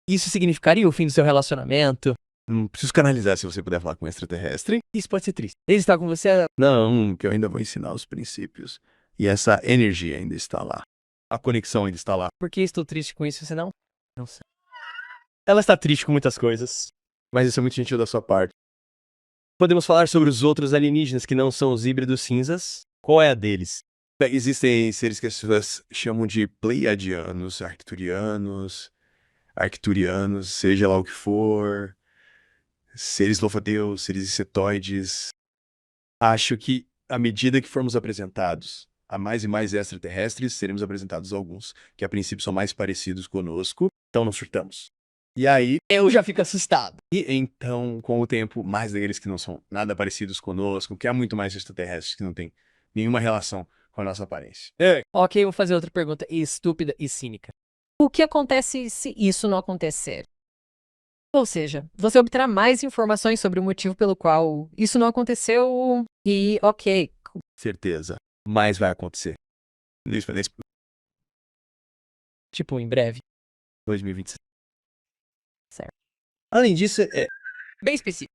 Isso significaria o fim do seu relacionamento? Não preciso canalizar se você puder falar com um extraterrestre. Isso pode ser triste. Ele está com você. Não, que eu ainda vou ensinar os princípios. E essa energia ainda está lá. A conexão ainda está lá. Por que estou triste com isso, senão? Não sei. Ela está triste com muitas coisas. Mas isso é muito gentil da sua parte. Podemos falar sobre os outros alienígenas que não são os híbridos cinzas? Qual é a deles? Bem, existem seres que as pessoas chamam de pleiadianos, arcturianos, seja lá o que for, seres louva-a-Deus, seres insetoides. Acho que, à medida que formos apresentados a mais e mais extraterrestres, seremos apresentados a alguns que a princípio são mais parecidos conosco, então não surtamos. E aí, Eu já fico assustado. e então, com o tempo, mais daqueles que não são nada parecidos conosco, que há muito mais extraterrestres que não têm nenhuma relação com a nossa aparência. Ok, vou fazer outra pergunta estúpida e cínica. O que acontece se isso não acontecer? Ou seja, você obterá mais informações sobre o motivo pelo qual isso não aconteceu e, ok, Certeza. Mas vai acontecer. Nesse Tipo, em breve. 2026. Além disso, Bem específico.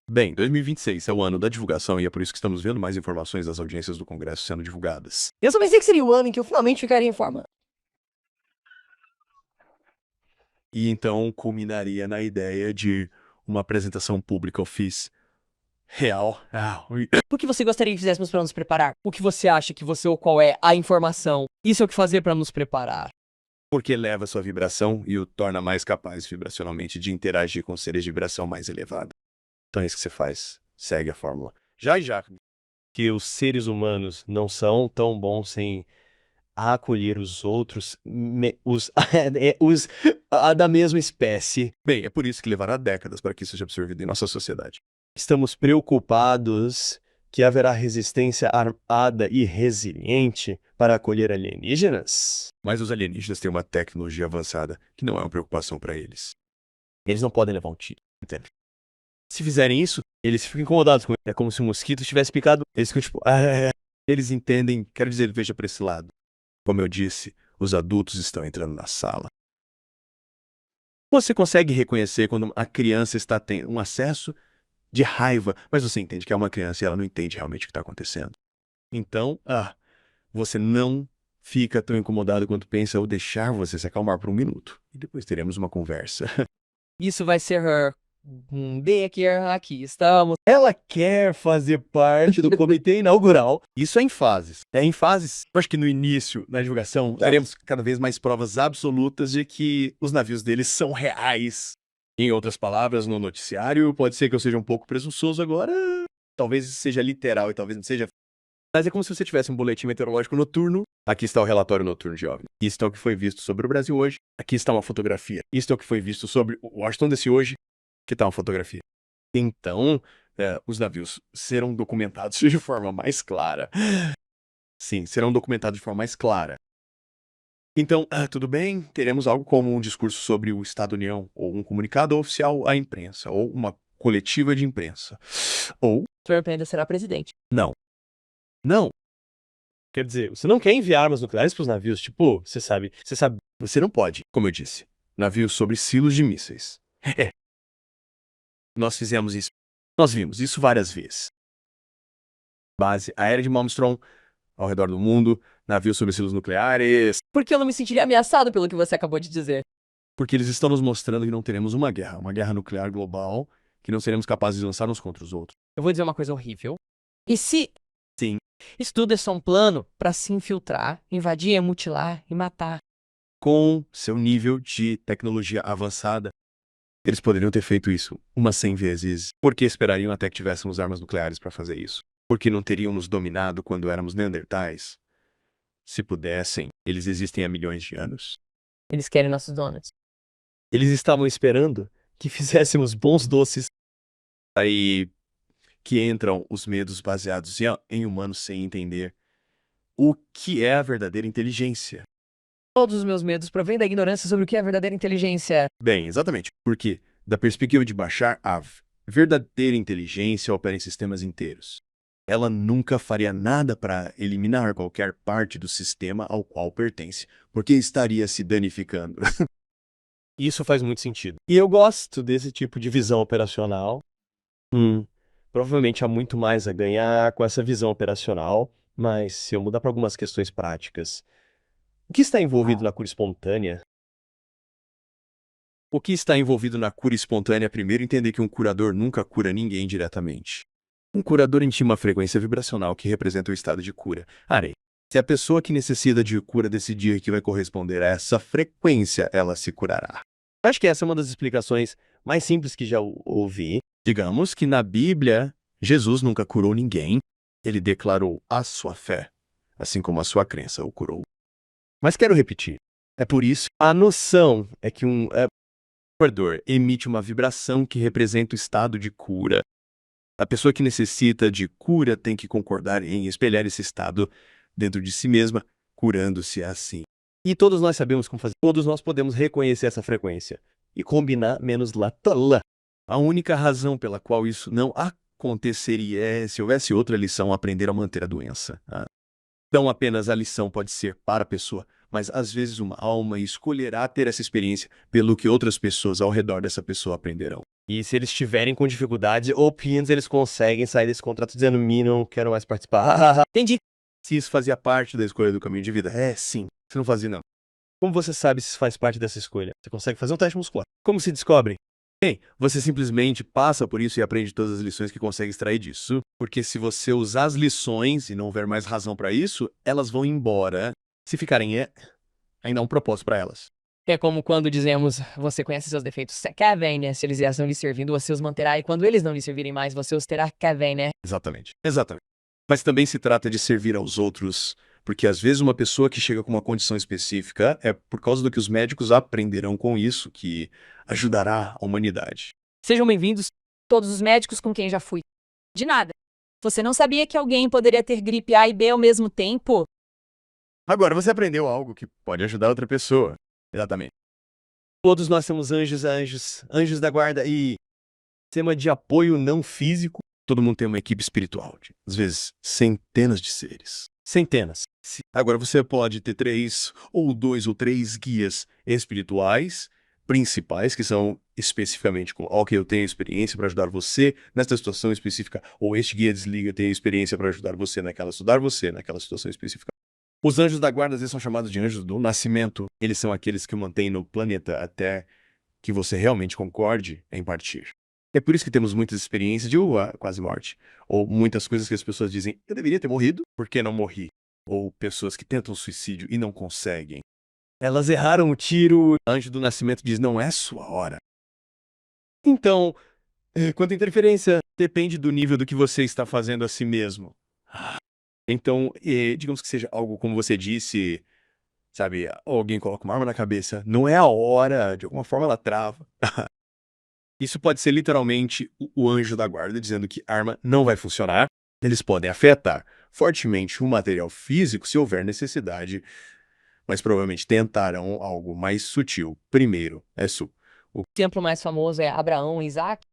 Bem, 2026 é o ano da divulgação e é por isso que estamos vendo mais informações das audiências do Congresso sendo divulgadas. Eu só pensei que seria o ano em que eu finalmente ficaria em forma. E então culminaria na ideia de uma apresentação pública real. O que você gostaria que fizéssemos para nos preparar? O que você acha que você ou qual é a informação? Isso é o que fazer para nos preparar. Porque leva sua vibração e o torna mais capaz vibracionalmente de interagir com seres de vibração mais elevada. Então é isso que você faz. Segue a fórmula. Já. que os seres humanos não são tão bons sem acolher os outros, da mesma espécie. Bem, é por isso que levará décadas para que isso seja absorvido em nossa sociedade. Estamos preocupados que haverá resistência armada e resiliente para acolher alienígenas? Mas os alienígenas têm uma tecnologia avançada que não é uma preocupação para eles. Eles não podem levar um tiro, entende? Se fizerem isso, eles ficam incomodados com ele. É como se um mosquito tivesse picado. Eles ficam tipo... Eles entendem, quero dizer, veja para esse lado. Como eu disse, os adultos estão entrando na sala. Você consegue reconhecer quando a criança está tendo um acesso de raiva, mas você entende que é uma criança e ela não entende realmente o que está acontecendo. Então, você não fica tão incomodado quanto pensa ou deixar você se acalmar por um minuto. E depois teremos uma conversa. Isso vai ser aqui estamos. Ela quer fazer parte do comitê inaugural. Isso é em fases. É em fases. Eu acho que no início, na divulgação, teremos cada vez mais provas absolutas de que os navios deles são reais. Em outras palavras, no noticiário, pode ser que eu seja um pouco presunçoso agora. Talvez seja literal e talvez não seja. Mas é como se você tivesse um boletim meteorológico noturno. Aqui está o relatório noturno de OVNI. Aqui está o que foi visto sobre o Brasil hoje. Aqui está uma fotografia. Isto é o que foi visto sobre Washington DC hoje. Aqui está uma fotografia. Então, os navios serão documentados de forma mais clara. Sim, serão documentados de forma mais clara. Então, tudo bem, teremos algo como um discurso sobre o Estado-União, ou um comunicado oficial à imprensa, ou uma coletiva de imprensa. Ou, Trump ainda será presidente. não. Quer dizer, você não quer enviar armas nucleares para os navios? Tipo, você sabe. Você não pode, como eu disse, navios sobre silos de mísseis. Nós fizemos isso. Nós vimos isso várias vezes. Base aérea de Malmstrom, ao redor do mundo, navios sobre silos nucleares. Porque eu não me sentiria ameaçado pelo que você acabou de dizer. Porque eles estão nos mostrando que não teremos uma guerra nuclear global, que não seremos capazes de lançar uns contra os outros. Eu vou dizer uma coisa horrível. E se... Sim. Isso tudo é só um plano para se infiltrar, invadir, mutilar e matar. Com seu nível de tecnologia avançada, eles poderiam ter feito isso umas 100 vezes. Por que esperariam até que tivéssemos armas nucleares para fazer isso? Porque não teriam nos dominado quando éramos neandertais? Se pudessem, eles existem há milhões de anos. Eles querem nossos donuts. Eles estavam esperando que fizéssemos bons doces. Aí, que entram os medos baseados em humanos sem entender o que é a verdadeira inteligência. Todos os meus medos provêm da ignorância sobre o que é a verdadeira inteligência. Bem, exatamente. Porque, da perspectiva de Bashar, a verdadeira inteligência opera em sistemas inteiros. Ela nunca faria nada para eliminar qualquer parte do sistema ao qual pertence, porque estaria se danificando. Isso faz muito sentido. E eu gosto desse tipo de visão operacional. Provavelmente há muito mais a ganhar com essa visão operacional, mas se eu mudar para algumas questões práticas, o que está envolvido na cura espontânea? O que está envolvido na cura espontânea é primeiro entender que um curador nunca cura ninguém diretamente. Um curador emitir uma frequência vibracional que representa o estado de cura. Se a pessoa que necessita de cura decidir que vai corresponder a essa frequência, ela se curará. Acho que essa é uma das explicações mais simples que já ouvi. Digamos que na Bíblia, Jesus nunca curou ninguém. Ele declarou a sua fé, assim como a sua crença o curou. Mas quero repetir. É por isso que A noção é que um curador emite uma vibração que representa o estado de cura. A pessoa que necessita de cura tem que concordar em espelhar esse estado dentro de si mesma, curando-se assim. E todos nós sabemos como fazer. Todos nós podemos reconhecer essa frequência e combinar menos latala. A única razão pela qual isso não aconteceria é se houvesse outra lição a aprender a manter a doença. Então apenas a lição pode ser para a pessoa, mas às vezes uma alma escolherá ter essa experiência pelo que outras pessoas ao redor dessa pessoa aprenderão. E se eles estiverem com dificuldades, ou pins, eles conseguem sair desse contrato dizendo, não quero mais participar. Entendi. Se isso fazia parte da escolha do caminho de vida, sim. Se não fazia, não. Como você sabe se isso faz parte dessa escolha? Você consegue fazer um teste muscular. Como se descobrem? Bem, você simplesmente passa por isso e aprende todas as lições que consegue extrair disso. Porque se você usar as lições e não houver mais razão para isso, elas vão embora. Se ficarem, ainda há um propósito para elas. É como quando dizemos, você conhece seus defeitos, Kevin, né? Se eles estão lhe servindo, você os manterá, e quando eles não lhe servirem mais, você os terá, Kevin, né? Exatamente. Mas também se trata de servir aos outros, porque às vezes uma pessoa que chega com uma condição específica é por causa do que os médicos aprenderão com isso que ajudará a humanidade. Sejam bem-vindos. Todos os médicos com quem já fui. De nada. Você não sabia que alguém poderia ter gripe A e B ao mesmo tempo? Agora você aprendeu algo que pode ajudar outra pessoa. Exatamente. Todos nós temos anjos da guarda e sistema de apoio não físico. Todo mundo tem uma equipe espiritual, às vezes centenas de seres. Centenas. Agora você pode ter 2 ou 3 guias espirituais principais, que são especificamente com, ok, eu tenho experiência para ajudar você nesta situação específica, ou este guia desliga tem experiência para ajudar você naquela situação específica. Os anjos da guarda às vezes são chamados de anjos do nascimento. Eles são aqueles que mantêm no planeta até que você realmente concorde em partir. É por isso que temos muitas experiências de quase morte. Ou muitas coisas que as pessoas dizem, eu deveria ter morrido, por que não morri? Ou pessoas que tentam suicídio e não conseguem. Elas erraram o tiro. O anjo do nascimento diz, não é sua hora. Então, quanto à interferência, Depende do nível do que você está fazendo a si mesmo. Então, digamos que seja algo como você disse, sabe, alguém coloca uma arma na cabeça, não é a hora, de alguma forma ela trava. Isso pode ser literalmente o anjo da guarda dizendo que a arma não vai funcionar. Eles podem afetar fortemente o material físico se houver necessidade, mas provavelmente tentarão algo mais sutil. Primeiro, O exemplo mais famoso é Abraão e Isaac.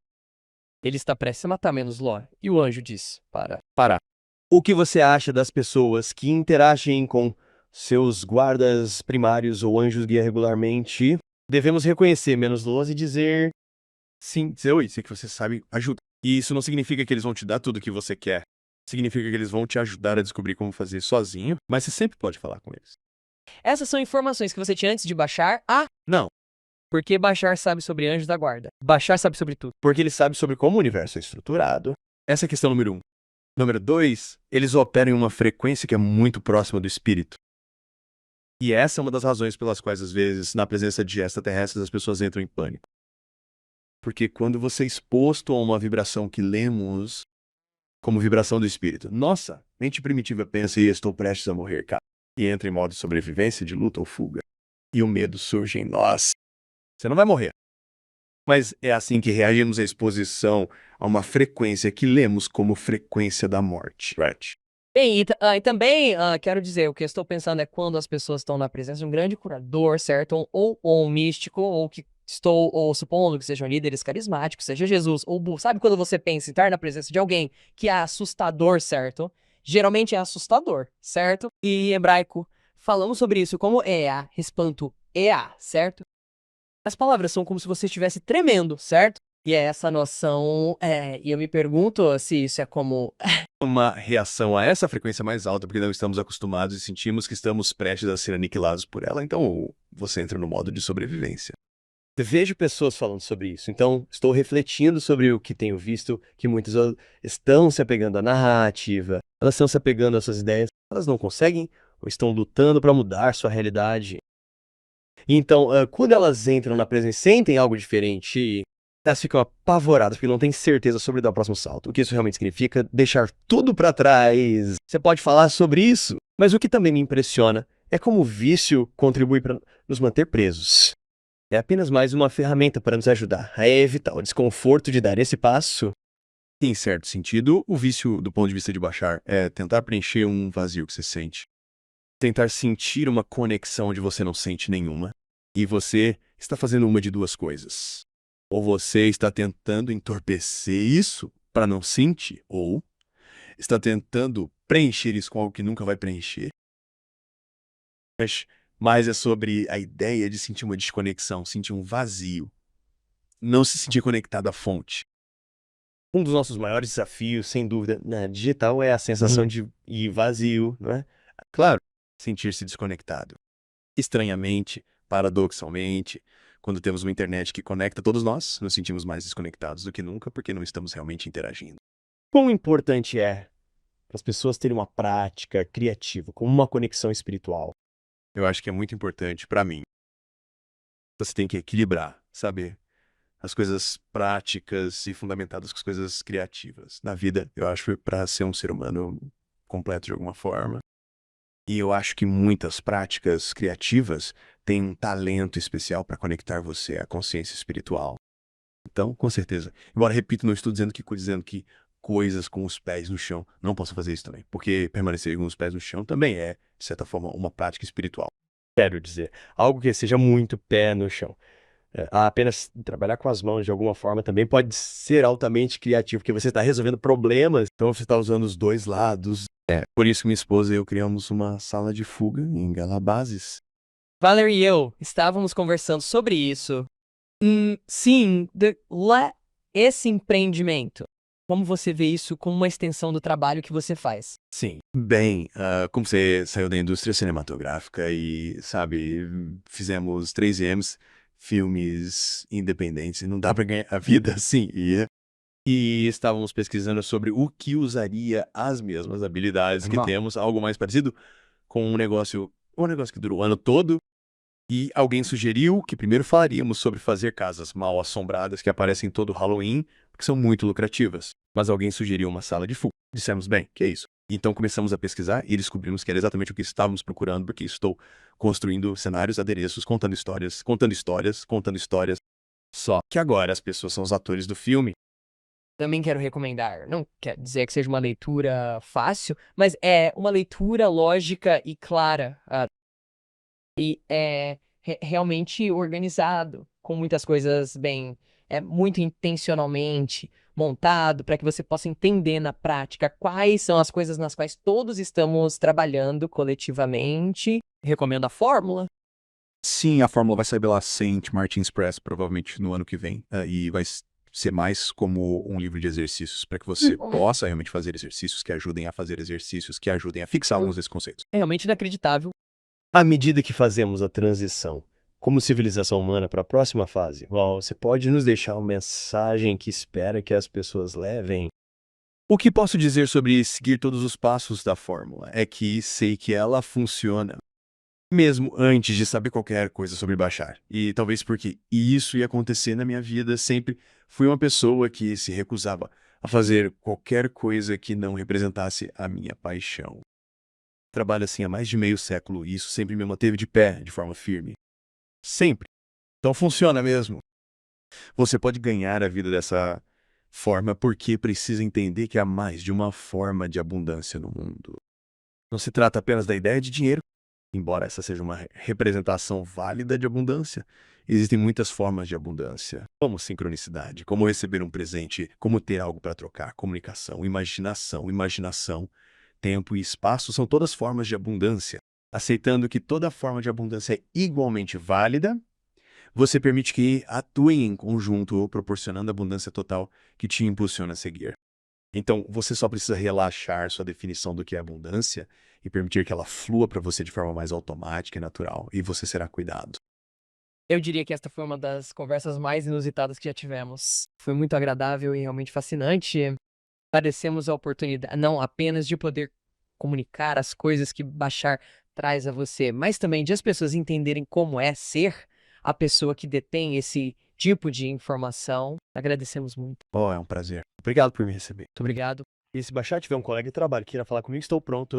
Ele está prestes a matar Menos-Ló, e o anjo diz, para. O que você acha das pessoas que interagem com seus guardas primários ou anjos guia regularmente? Devemos reconhecer Menos-Ló e dizer, sim, dizer oi, sei que você sabe, ajuda. E isso não significa que eles vão te dar tudo o que você quer. Significa que eles vão te ajudar a descobrir como fazer sozinho, mas você sempre pode falar com eles. Essas são informações que você tinha antes de baixar Não, Porque Bashar sabe sobre anjos da guarda. Bashar sabe sobre tudo. porque ele sabe sobre como o universo é estruturado. essa é a questão número 1. Número 2, eles operam em uma frequência que é muito próxima do espírito. E essa é uma das razões pelas quais, às vezes, na presença de extraterrestres, as pessoas entram em pânico. Porque quando você é exposto a uma vibração que lemos como vibração do espírito, nossa, mente primitiva pensa e estou prestes a morrer, cara. E entra em modo de sobrevivência, de luta ou fuga. E o medo surge em nós. Você não vai morrer. Mas é assim que reagimos à exposição a uma frequência que lemos como frequência da morte. Right. Bem, e também quero dizer, o que eu estou pensando é quando as pessoas estão na presença de um grande curador, certo? Ou um místico, ou supondo que sejam líderes carismáticos, seja Jesus, ou Buda. Sabe quando você pensa em estar na presença de alguém que é assustador, certo? Geralmente é assustador, certo? E em hebraico, falamos sobre isso como Ea, espanto, Ea, certo? As palavras são como se você estivesse tremendo, certo? E é essa noção, e eu me pergunto se isso é como Uma reação a essa frequência mais alta, porque não estamos acostumados e sentimos que estamos prestes a ser aniquilados por ela, então você entra no modo de sobrevivência. Vejo pessoas falando sobre isso, então estou refletindo sobre o que tenho visto, que muitas estão se apegando à narrativa, elas estão se apegando às suas ideias, elas não conseguem ou estão lutando para mudar sua realidade. Então, quando elas entram na presença e sentem algo diferente, elas ficam apavoradas porque não têm certeza sobre dar o próximo salto. O que isso realmente significa? Deixar tudo para trás. Você pode falar sobre isso, mas o que também me impressiona é como o vício contribui para nos manter presos. É apenas mais uma ferramenta para nos ajudar a evitar o desconforto de dar esse passo. Em certo sentido, o vício, do ponto de vista de Bashar, é tentar preencher um vazio que você sente. Tentar sentir uma conexão onde você não sente nenhuma. E você está fazendo uma de duas coisas. Ou você está tentando entorpecer isso para não sentir, ou está tentando preencher isso com algo que nunca vai preencher. Mas é sobre a ideia de sentir uma desconexão, sentir um vazio. Não se sentir conectado à fonte. Um dos nossos maiores desafios, sem dúvida, na digital é a sensação de ir vazio, não é? Claro, sentir-se desconectado. Estranhamente, paradoxalmente, quando temos uma internet que conecta todos nós, nos sentimos mais desconectados do que nunca porque não estamos realmente interagindo. Quão importante é para as pessoas terem uma prática criativa, como uma conexão espiritual? Eu acho que é muito importante para mim. Você tem que equilibrar, saber as coisas práticas e fundamentadas com as coisas criativas. Na vida, eu acho, para ser um ser humano completo de alguma forma. E eu acho que muitas práticas criativas têm um talento especial para conectar você à consciência espiritual. Então, com certeza. Embora, repito, não estou dizendo que coisas com os pés no chão não possam fazer isso também. Porque permanecer com os pés no chão também é, de certa forma, uma prática espiritual. Quero dizer, algo que seja muito pé no chão. Apenas trabalhar com as mãos de alguma forma também pode ser altamente criativo, porque você está resolvendo problemas. Então, você está usando os dois lados. Por isso que minha esposa e eu criamos uma sala de fuga em Galabazes. Valerie e eu estávamos conversando sobre isso. Sim, esse empreendimento. Como você vê isso como uma extensão do trabalho que você faz? Sim. Bem, como você saiu da indústria cinematográfica e, sabe, fizemos 3Ms, filmes independentes, e não dá para ganhar a vida assim. E estávamos pesquisando sobre o que usaria as mesmas habilidades que temos, algo mais parecido com um negócio que dura o ano todo. E alguém sugeriu que primeiro falaríamos sobre fazer casas mal assombradas que aparecem todo Halloween, que são muito lucrativas. Mas alguém sugeriu uma sala de fuga. Dissemos, bem, que é isso? Então começamos a pesquisar e descobrimos que era exatamente o que estávamos procurando, porque estou construindo cenários, adereços, contando histórias. Só que agora as pessoas são os atores do filme. Também quero recomendar. Não quer dizer que seja uma leitura fácil, mas é uma leitura lógica e clara. E é realmente organizado, com muitas coisas bem, muito intencionalmente montado para que você possa entender na prática quais são as coisas nas quais todos estamos trabalhando coletivamente. Recomendo a fórmula. Sim, a fórmula vai sair pela Saint Martin's Press, provavelmente no ano que vem, e vai ser mais como um livro de exercícios, para que você possa realmente fazer exercícios que ajudem a fazer exercícios, que ajudem a fixar alguns desses conceitos. É realmente inacreditável. À medida que fazemos a transição como civilização humana para a próxima fase, você pode nos deixar uma mensagem que espera que as pessoas levem? O que posso dizer sobre seguir todos os passos da fórmula é que sei que ela funciona mesmo antes de saber qualquer coisa sobre Bashar. E talvez porque isso ia acontecer na minha vida, sempre fui uma pessoa que se recusava a fazer qualquer coisa que não representasse a minha paixão. Trabalho assim há mais de meio século e isso sempre me manteve de pé, de forma firme. Sempre. Então funciona mesmo. Você pode ganhar a vida dessa forma porque precisa entender que há mais de uma forma de abundância no mundo. Não se trata apenas da ideia de dinheiro, embora essa seja uma representação válida de abundância. Existem muitas formas de abundância, como sincronicidade, como receber um presente, como ter algo para trocar, comunicação, imaginação, tempo e espaço são todas formas de abundância. Aceitando que toda forma de abundância é igualmente válida, você permite que atuem em conjunto, proporcionando a abundância total que te impulsiona a seguir. Então, você só precisa relaxar sua definição do que é abundância e permitir que ela flua para você de forma mais automática e natural, e você será cuidado. Eu diria que esta foi uma das conversas mais inusitadas que já tivemos. Foi muito agradável e realmente fascinante. Agradecemos a oportunidade, não apenas de poder comunicar as coisas que Bashar traz a você, mas também de as pessoas entenderem como é ser a pessoa que detém esse tipo de informação. Agradecemos muito. Oh, é um prazer. Obrigado por me receber. Muito obrigado. E se Bashar tiver um colega de trabalho que queira falar comigo, estou pronto.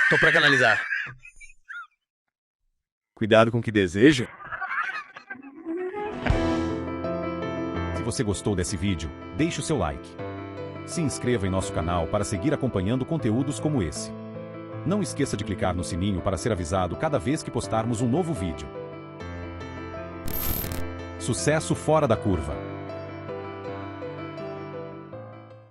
Tô para canalizar. Cuidado com o que deseja. Se você gostou desse vídeo, deixe o seu like. Se inscreva em nosso canal para seguir acompanhando conteúdos como esse. Não esqueça de clicar no sininho para ser avisado cada vez que postarmos um novo vídeo. Sucesso fora da curva!